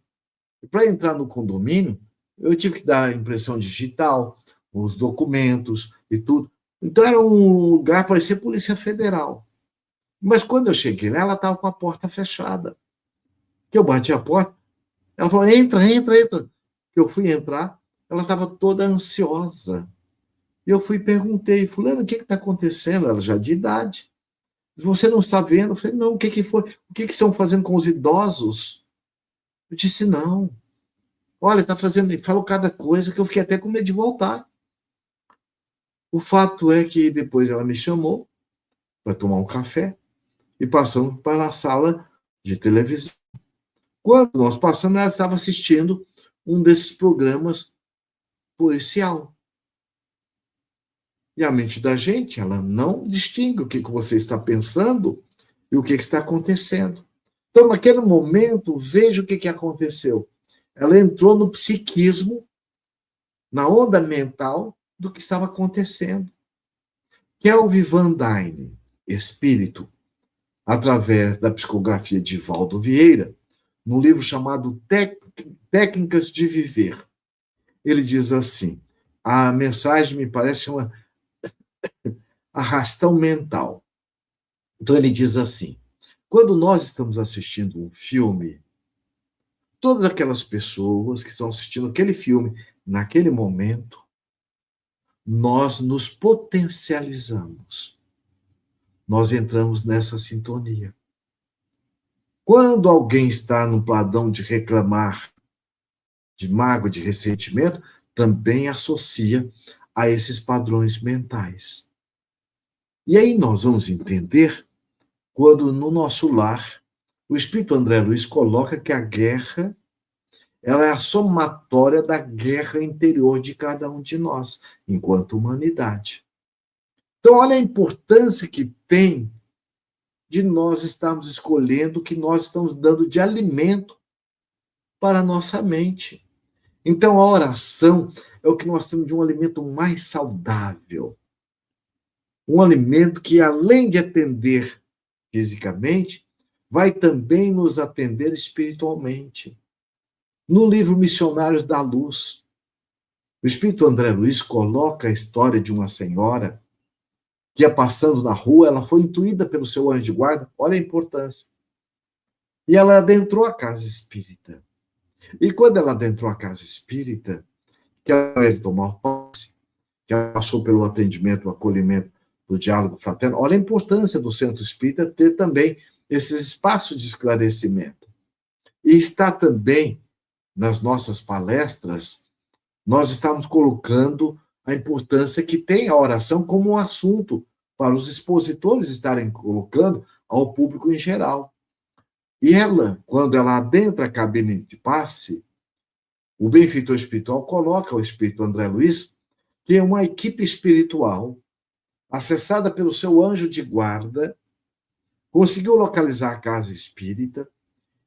E para entrar no condomínio, eu tive que dar a impressão digital, os documentos e tudo. Então era um lugar, parecia Polícia Federal. Mas quando eu cheguei lá, ela estava com a porta fechada. Que eu bati a porta, ela falou, entra, entra, entra. Eu fui entrar, ela estava toda ansiosa. E eu fui e perguntei, fulano, o que está acontecendo? Ela já de idade. Você não está vendo? Eu falei, não, o que foi? O que estão fazendo com os idosos? Eu disse, não. Olha, está fazendo, falou cada coisa que eu fiquei até com medo de voltar. O fato é que depois ela me chamou para tomar um café e passamos para a sala de televisão. Quando nós passamos, ela estava assistindo um desses programas policial. E a mente da gente, ela não distingue o que você está pensando e o que está acontecendo. Então, naquele momento, veja o que aconteceu. Ela entrou no psiquismo, na onda mental do que estava acontecendo. Kelvin Van Dyne, espírito, através da psicografia de Valdo Vieira, num livro chamado Técnicas de Viver, ele diz assim, a mensagem me parece uma arrastão mental. Então ele diz assim, quando nós estamos assistindo um filme, todas aquelas pessoas que estão assistindo aquele filme, naquele momento, nós nos potencializamos. Nós entramos nessa sintonia. Quando alguém está num padrão de reclamar, de mágoa, de ressentimento, também associa a esses padrões mentais. E aí nós vamos entender quando no nosso lar o Espírito André Luiz coloca que a guerra ela é a somatória da guerra interior de cada um de nós, enquanto humanidade. Então, olha a importância que tem de nós estarmos escolhendo o que nós estamos dando de alimento para a nossa mente. Então, a oração é o que nós temos de um alimento mais saudável. Um alimento que, além de atender fisicamente, vai também nos atender espiritualmente. No livro Missionários da Luz, o Espírito André Luiz coloca a história de uma senhora que ia passando na rua, ela foi intuída pelo seu anjo de guarda, olha a importância. E ela adentrou a casa espírita. E quando ela adentrou a casa espírita, que ela ia tomar posse, que ela passou pelo atendimento, o acolhimento do diálogo fraterno, olha a importância do centro espírita ter também esses espaços de esclarecimento. E está também nas nossas palestras, nós estamos colocando a importância que tem a oração como um assunto para os expositores estarem colocando ao público em geral. E ela, quando ela adentra a cabine de passe, o benfeitor espiritual coloca o Espírito André Luiz, que é uma equipe espiritual acessada pelo seu anjo de guarda, conseguiu localizar a casa espírita,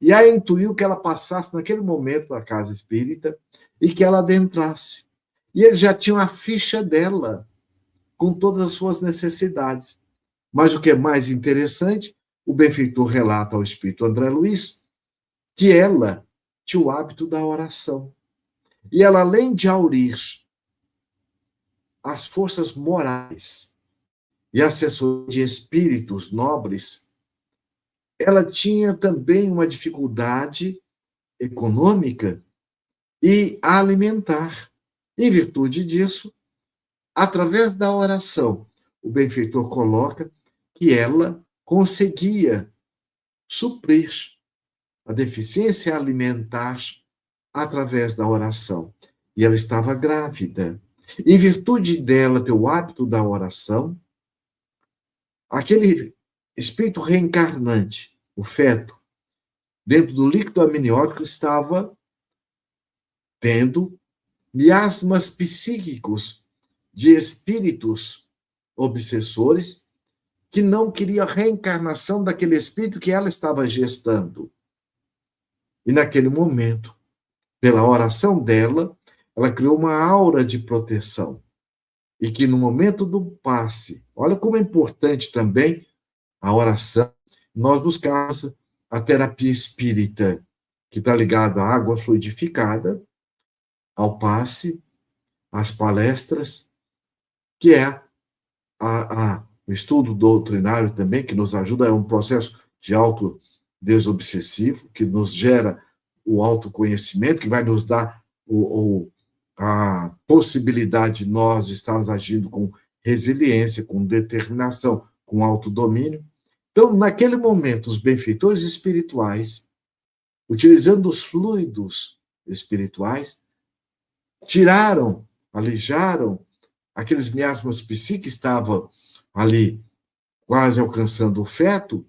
e aí intuiu que ela passasse naquele momento para a casa espírita e que ela adentrasse. E ele já tinha a ficha dela, com todas as suas necessidades. Mas o que é mais interessante, o benfeitor relata ao Espírito André Luiz que ela tinha o hábito da oração. E ela, além de aurir as forças morais e assessoria de espíritos nobres, ela tinha também uma dificuldade econômica e alimentar. Em virtude disso, através da oração, o benfeitor coloca que ela conseguia suprir a deficiência alimentar através da oração. E ela estava grávida. Em virtude dela ter o hábito da oração, aquele espírito reencarnante, o feto, dentro do líquido amniótico, estava tendo miasmas psíquicos de espíritos obsessores que não queriam a reencarnação daquele espírito que ela estava gestando. E naquele momento, pela oração dela, ela criou uma aura de proteção. E que no momento do passe, olha como é importante também a oração, nós buscamos a terapia espírita, que está ligada à água fluidificada, ao passe, às palestras, que é o estudo doutrinário também, que nos ajuda, é um processo de autodesobsessivo, que nos gera o autoconhecimento, que vai nos dar a possibilidade de nós estarmos agindo com resiliência, com determinação, com autodomínio. Então, naquele momento, os benfeitores espirituais, utilizando os fluidos espirituais, tiraram, alijaram aqueles miasmas psíquicos que estavam ali quase alcançando o feto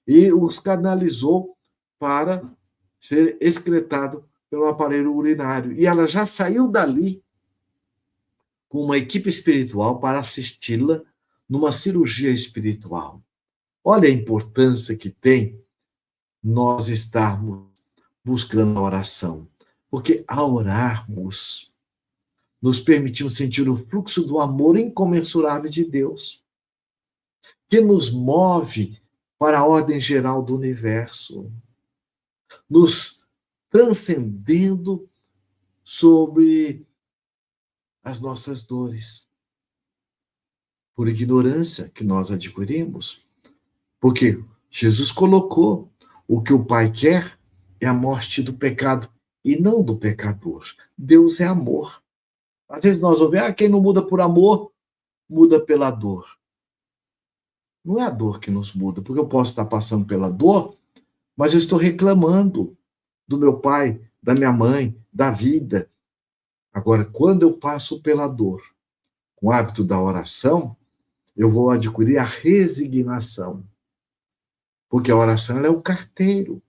e os canalizou para ser excretado pelo aparelho urinário. E ela já saiu dali com uma equipe espiritual para assisti-la numa cirurgia espiritual. Olha a importância que tem nós estarmos buscando a oração. Porque ao orarmos, nos permitimos sentir o fluxo do amor incomensurável de Deus, que nos move para a ordem geral do universo, nos transcendendo sobre as nossas dores, por ignorância que nós adquirimos. Porque Jesus colocou: o que o Pai quer é a morte do pecado e não do pecador. Deus é amor. Às vezes nós ouvimos, quem não muda por amor, muda pela dor. Não é a dor que nos muda, porque eu posso estar passando pela dor, mas eu estou reclamando do meu pai, da minha mãe, da vida. Agora, quando eu passo pela dor, com o hábito da oração, eu vou adquirir a resignação. Porque a oração ela é o carteiro,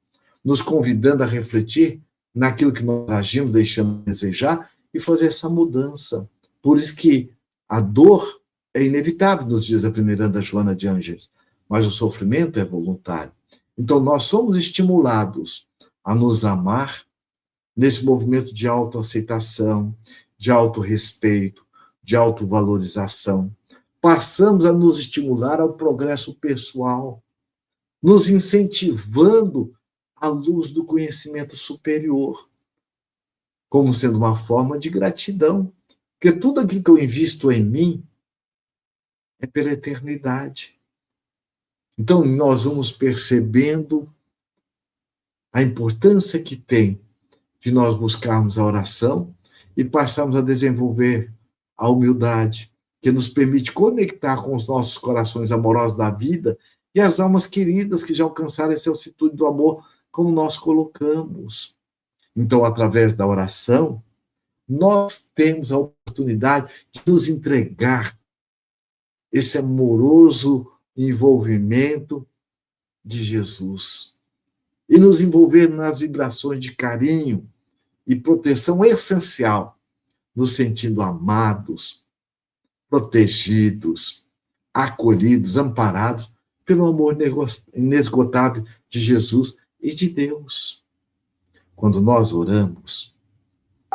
nos convidando a refletir naquilo que nós agimos, deixando de desejar, e fazer essa mudança. Por isso que a dor é inevitável, nos diz a veneranda Joana de Ângeles, mas o sofrimento é voluntário. Então, nós somos estimulados a nos amar nesse movimento de autoaceitação, de autorrespeito, de autovalorização. Passamos a nos estimular ao progresso pessoal, nos incentivando à luz do conhecimento superior, como sendo uma forma de gratidão. Porque tudo aquilo que eu invisto em mim é pela eternidade. Então, nós vamos percebendo a importância que tem de nós buscarmos a oração e passarmos a desenvolver a humildade, que nos permite conectar com os nossos corações amorosos da vida e as almas queridas que já alcançaram essa altitude do amor, como nós colocamos. Então, através da oração, nós temos a oportunidade de nos entregar esse amoroso envolvimento de Jesus e nos envolver nas vibrações de carinho e proteção essencial, nos sentindo amados, protegidos, acolhidos, amparados pelo amor inesgotável de Jesus e de Deus. Quando nós oramos,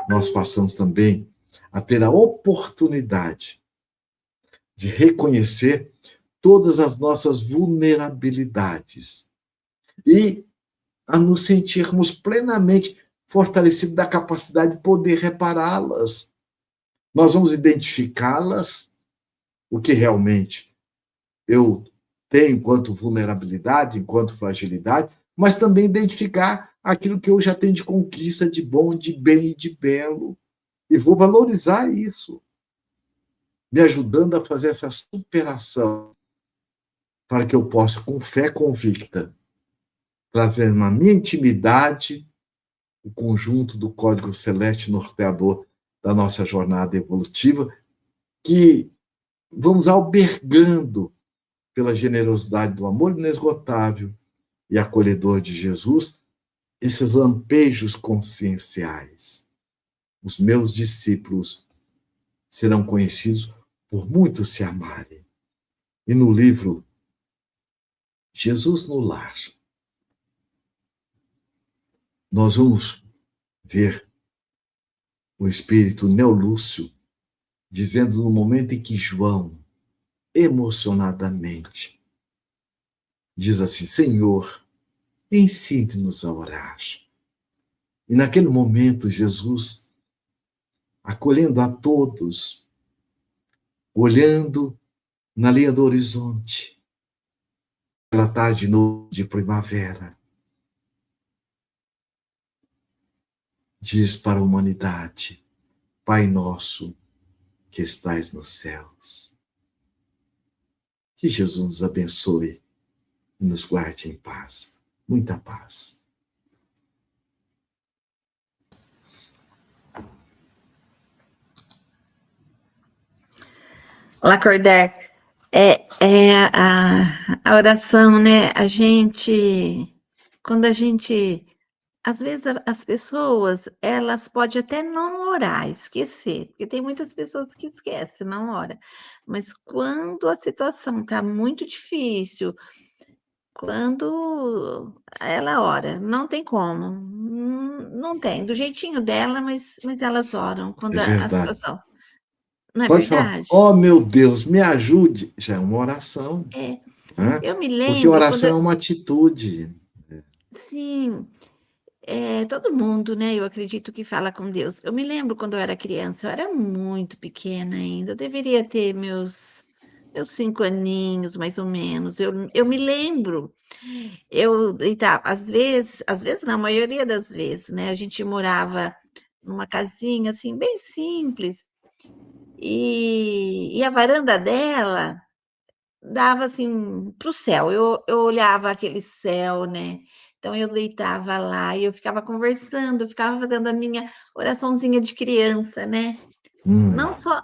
nós passamos também a ter a oportunidade de reconhecer todas as nossas vulnerabilidades e a nos sentirmos plenamente fortalecidos da capacidade de poder repará-las. Nós vamos identificá-las, o que realmente eu tenho enquanto vulnerabilidade, enquanto fragilidade, mas também identificar aquilo que eu já tenho de conquista, de bom, de bem e de belo. E vou valorizar isso, me ajudando a fazer essa superação para que eu possa, com fé convicta, trazer na minha intimidade o conjunto do código celeste norteador da nossa jornada evolutiva, que vamos albergando pela generosidade do amor inesgotável e acolhedor de Jesus, esses lampejos conscienciais. Os meus discípulos serão conhecidos por muitos se amarem. E no livro Jesus no Lar, nós vamos ver o espírito Neolúcio dizendo no momento em que João, emocionadamente, diz assim: Senhor, ensine-nos a orar. E naquele momento, Jesus, acolhendo a todos, olhando na linha do horizonte, pela tarde e noite de primavera, diz para a humanidade: Pai nosso que estais nos céus. Que Jesus nos abençoe e nos guarde em paz. Muita paz. Lacordaire, a oração, né? Quando a gente, às vezes as pessoas, elas podem até não orar, esquecer, porque tem muitas pessoas que esquecem, não ora. Mas quando a situação está muito difícil, quando ela ora, não tem como, não tem, do jeitinho dela, mas elas oram, É quando a verdade. situação, não é Pode falar: verdade? oh, meu Deus, me ajude. Já é uma oração. É, Né? eu me Porque lembro quando oração é uma atitude. sim, todo mundo, né, eu acredito que fala com Deus. Eu me lembro quando eu era criança, eu era muito pequena ainda, eu deveria ter meus 5 aninhos, mais ou menos. Eu me lembro, eu deitava, às vezes não, a maioria das vezes, né, a gente morava numa casinha, assim, bem simples, e a varanda dela dava, assim, para o céu. Eu olhava aquele céu, né, então eu deitava lá e eu ficava conversando, eu ficava fazendo a minha oraçãozinha de criança, né. Não só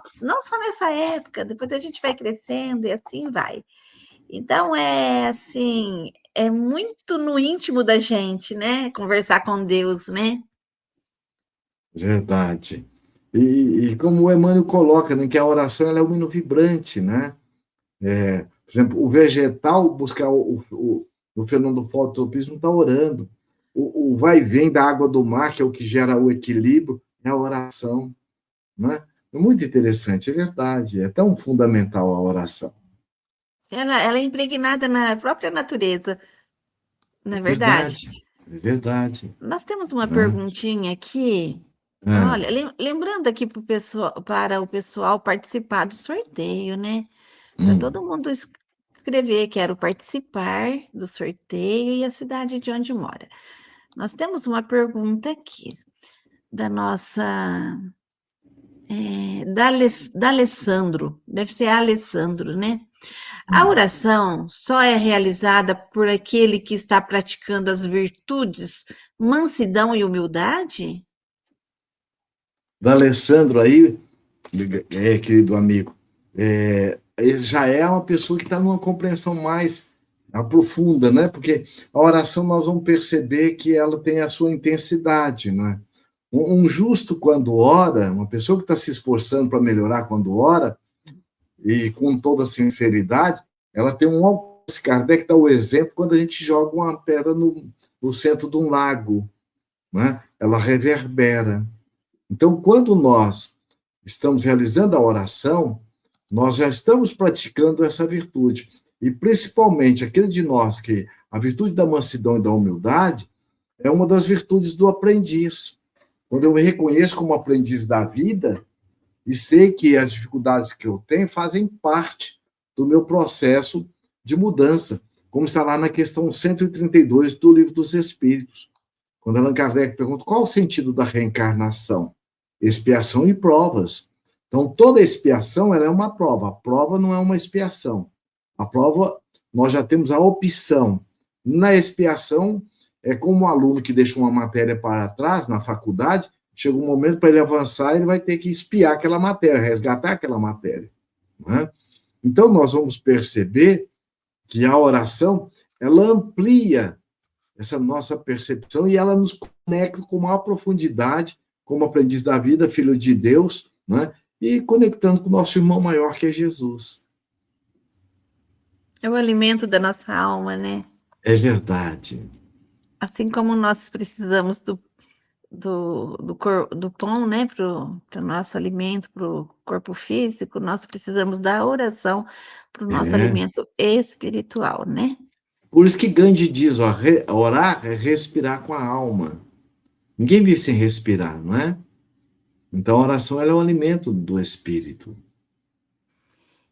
nessa época, depois a gente vai crescendo e assim vai. Então é assim, é muito no íntimo da gente, né, conversar com Deus, né. Verdade. E como o Emmanuel coloca, né, que a oração ela é um hino vibrante, né? Por exemplo, o vegetal buscar o fenômeno do fototropismo está orando. O vai e vem da água do mar, que é o que gera o equilíbrio, é a oração. Né? É muito interessante, é verdade. É tão fundamental a oração. Ela é impregnada na própria natureza, não É é verdade? verdade, é verdade. Nós temos uma Né? perguntinha aqui. É. Olha, lembrando aqui para o pessoal participar do sorteio, né? Para todo mundo escrever, quero participar do sorteio e a cidade de onde mora. Nós temos uma pergunta aqui da nossa, da Alessandro, deve ser Alessandro, né? A oração só é realizada por aquele que está praticando as virtudes mansidão e humildade? Da Alessandro aí, querido amigo, ele já é uma pessoa que está numa compreensão mais profunda, né? Porque a oração nós vamos perceber que ela tem a sua intensidade, né? Um justo quando ora, uma pessoa que está se esforçando para melhorar quando ora, e com toda sinceridade, ela tem um alcance. Kardec dá o exemplo quando a gente joga uma pedra no centro de um lago, né? Ela reverbera. Então, quando nós estamos realizando a oração, nós já estamos praticando essa virtude. E, principalmente, aquele de nós que a virtude da mansidão e da humildade é uma das virtudes do aprendiz. Quando eu me reconheço como aprendiz da vida e sei que as dificuldades que eu tenho fazem parte do meu processo de mudança, como está lá na questão 132 do Livro dos Espíritos, quando Allan Kardec pergunta qual o sentido da reencarnação? Expiação e provas. Então, toda expiação ela é uma prova. A prova não é uma expiação. A prova nós já temos a opção. Na expiação, é como um aluno que deixa uma matéria para trás na faculdade, chega um momento para ele avançar, ele vai ter que expiar aquela matéria, resgatar aquela matéria. Né? Então, nós vamos perceber que a oração, ela amplia essa nossa percepção e ela nos conecta com maior profundidade, como aprendiz da vida, filho de Deus, né? E conectando com o nosso irmão maior, que é Jesus. É o alimento da nossa alma, né? É verdade. Assim como nós precisamos do pão, né, para o nosso alimento, para o corpo físico, nós precisamos da oração para o nosso É. alimento espiritual, né? Por isso que Gandhi diz, ó, orar é respirar com a alma. Ninguém vive sem respirar, não é? Então a oração ela é o alimento do espírito.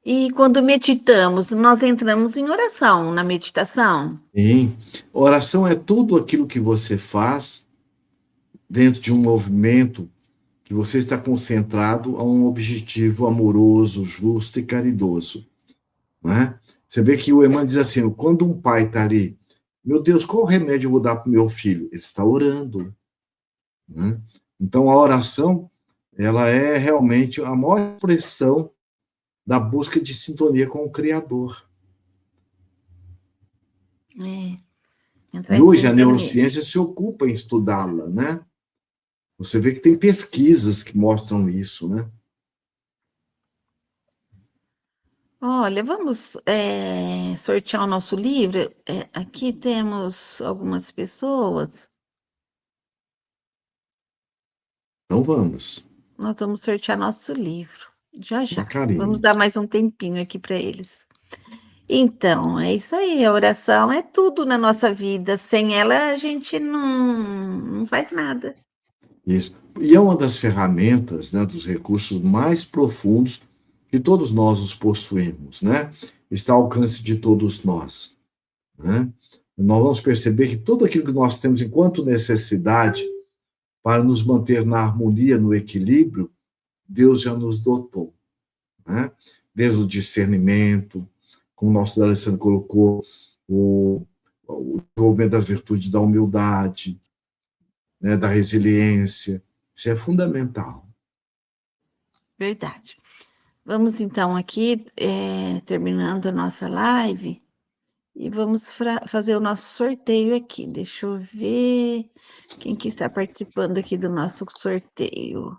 E quando meditamos, nós entramos em oração, na meditação. Sim. Oração é tudo aquilo que você faz dentro de um movimento que você está concentrado a um objetivo amoroso, justo e caridoso. Não é? Você vê que o Emmanuel diz assim, quando um pai está ali, meu Deus, qual remédio eu vou dar para o meu filho? Ele está orando. Né? Então, a oração, ela é realmente a maior expressão da busca de sintonia com o Criador. E hoje a neurociência se ocupa em estudá-la, né? Você vê que tem pesquisas que mostram isso, né? Olha, vamos sortear o nosso livro. Aqui temos algumas pessoas. Então vamos. Nós vamos sortear nosso livro. Já, já. Carinho. Vamos dar mais um tempinho aqui para eles. Então, é isso aí. A oração é tudo na nossa vida. Sem ela, a gente não faz nada. Isso. E é uma das ferramentas, né, dos recursos mais profundos que todos nós os possuímos, né? Está ao alcance de todos nós, né? Nós vamos perceber que tudo aquilo que nós temos enquanto necessidade para nos manter na harmonia, no equilíbrio, Deus já nos dotou, né? Desde o discernimento, como o nosso Alessandro colocou, o desenvolvimento das virtudes da humildade, né, da resiliência, isso é fundamental. Verdade. Vamos então aqui, terminando a nossa live, e vamos fazer o nosso sorteio aqui. Deixa eu ver quem que está participando aqui do nosso sorteio.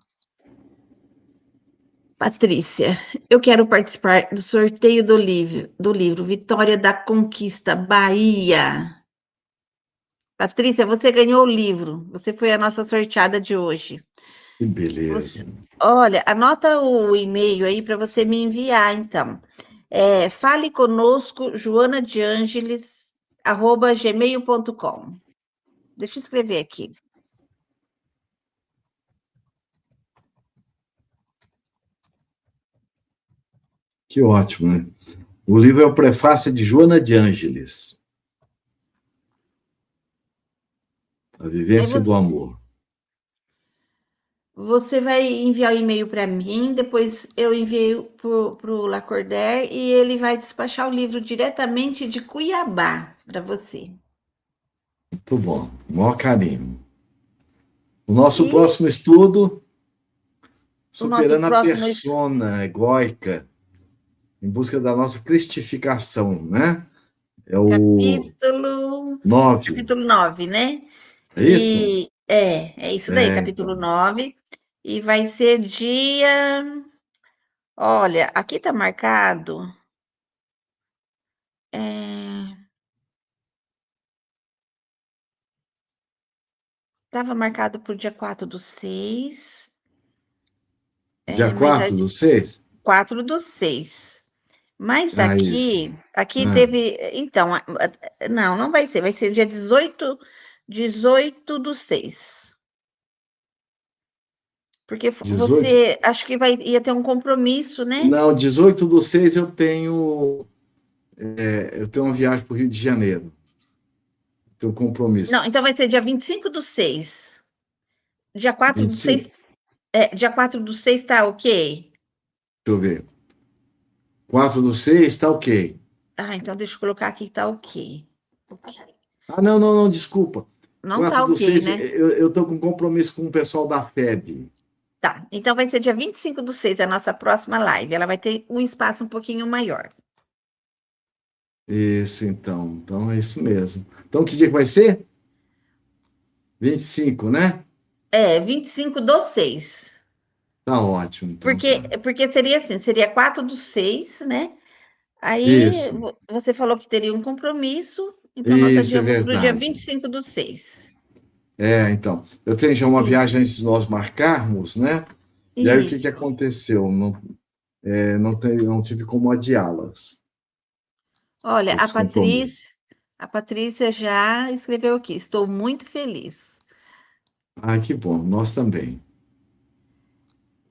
Patrícia, eu quero participar do sorteio do livro Vitória da Conquista, Bahia. Patrícia, você ganhou o livro. Você foi a nossa sorteada de hoje. Que beleza. Olha, anota o e-mail aí para você me enviar, então. Fale conosco, joanadeangeles@gmail.com. Deixa eu escrever aqui. Que ótimo, né? O livro é o prefácio de Joana de Ângeles. A Vivência do Amor. Você vai enviar o e-mail para mim, depois eu envio para o Lacordaire e ele vai despachar o livro diretamente de Cuiabá para você. Muito bom, maior carinho. O nosso próximo estudo, superando a persona egóica, em busca da nossa cristificação, né? É o capítulo 9. Capítulo 9, né? É isso? É isso daí, capítulo então. 9. E vai ser dia... Olha, aqui está marcado... Estava marcado para o dia 4/6. Dia 4/6? 4/6. Mas aqui teve... Então, não vai ser. Vai ser dia 18/6. Porque 18? Você, acho que ia ter um compromisso, né? Não, 18/6 eu tenho uma viagem para o Rio de Janeiro. Tenho um compromisso. Não, então vai ser dia 25/6. Dia 4/6. Dia 4/6 está ok? Deixa eu ver. 4/6 está ok. então deixa eu colocar aqui que tá ok. Ah, não, desculpa. Não tá 4 do ok, 6, né? eu tô com compromisso com o pessoal da FEB. Tá, então vai ser dia 25/6, a nossa próxima live. Ela vai ter um espaço um pouquinho maior. Isso, então. Então é isso mesmo. Então, que dia que vai ser? 25, né? 25/6. Tá ótimo, então Porque, tá. porque seria assim, seria 4/6, né? Aí Isso, você falou que teria um compromisso, então nós isso é adiamos para o dia verdade. 25/6. Então, eu tenho já uma Isso, viagem antes de nós marcarmos, né? E aí o que que isso. aconteceu? Não tive como adiá-las, Olha, esses compromissos. A Patrícia já escreveu aqui. Estou muito feliz. Ah, que bom, nós também.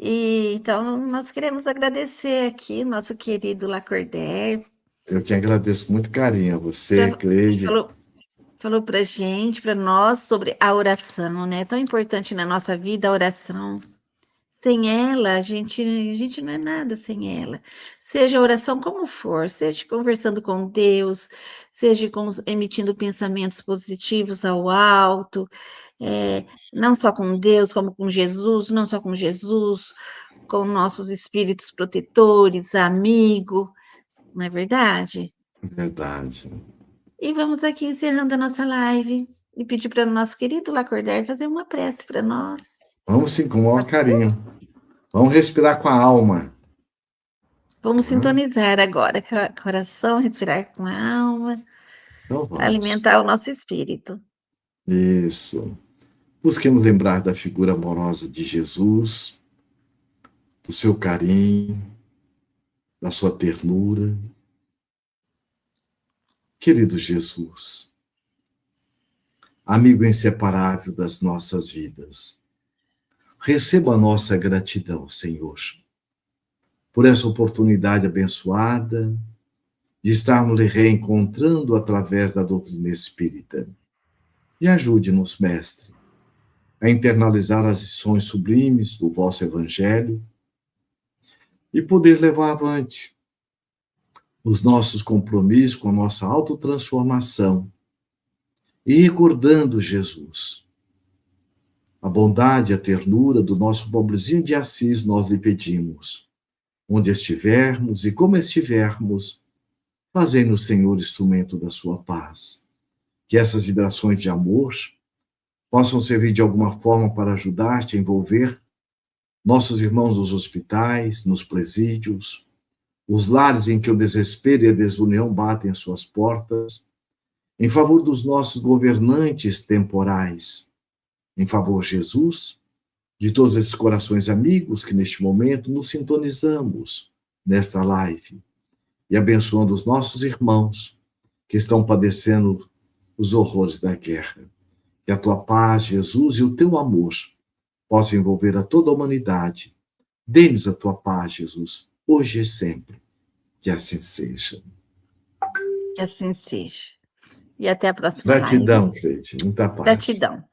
E então nós queremos agradecer aqui nosso querido Lacordaire. Eu que agradeço muito carinho a você, Já Cleide. falou para gente, para nós, sobre a oração, né? Tão importante na nossa vida a oração. Sem ela, a gente não é nada sem ela. Seja a oração como for, seja conversando com Deus, seja emitindo pensamentos positivos ao alto, não só com Deus, como com Jesus, não só com Jesus, com nossos espíritos protetores, amigo, não é verdade? Verdade. E vamos aqui encerrando a nossa live e pedir para o nosso querido Lacordaire fazer uma prece para nós. Vamos sim, com o maior Pode ser? carinho. Vamos respirar com a alma. Vamos Hã? sintonizar agora com o coração, respirar com a alma, Então para vamos. alimentar o nosso espírito. Isso. Busquemos lembrar da figura amorosa de Jesus, do seu carinho, da sua ternura. Querido Jesus, amigo inseparável das nossas vidas, receba a nossa gratidão, Senhor, por essa oportunidade abençoada de estarmos lhe reencontrando através da doutrina espírita. E ajude-nos, Mestre, a internalizar as lições sublimes do vosso Evangelho e poder levar avante os nossos compromissos com a nossa autotransformação e recordando, Jesus, a bondade e a ternura do nosso pobrezinho de Assis, nós lhe pedimos. Onde estivermos e como estivermos, fazei-nos, Senhor, instrumento da sua paz. Que essas vibrações de amor possam servir de alguma forma para ajudar-te a envolver nossos irmãos nos hospitais, nos presídios, os lares em que o desespero e a desunião batem as suas portas, em favor dos nossos governantes temporais, em favor, Jesus, de todos esses corações amigos que neste momento nos sintonizamos nesta live e abençoando os nossos irmãos que estão padecendo os horrores da guerra. Que a tua paz, Jesus, e o teu amor possam envolver a toda a humanidade. Dê-nos a tua paz, Jesus, hoje e sempre. Que assim seja. Que assim seja. E até a próxima live. Gratidão, Cleide. Muita paz. Gratidão.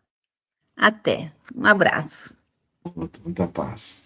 Até. Um abraço. Muita paz.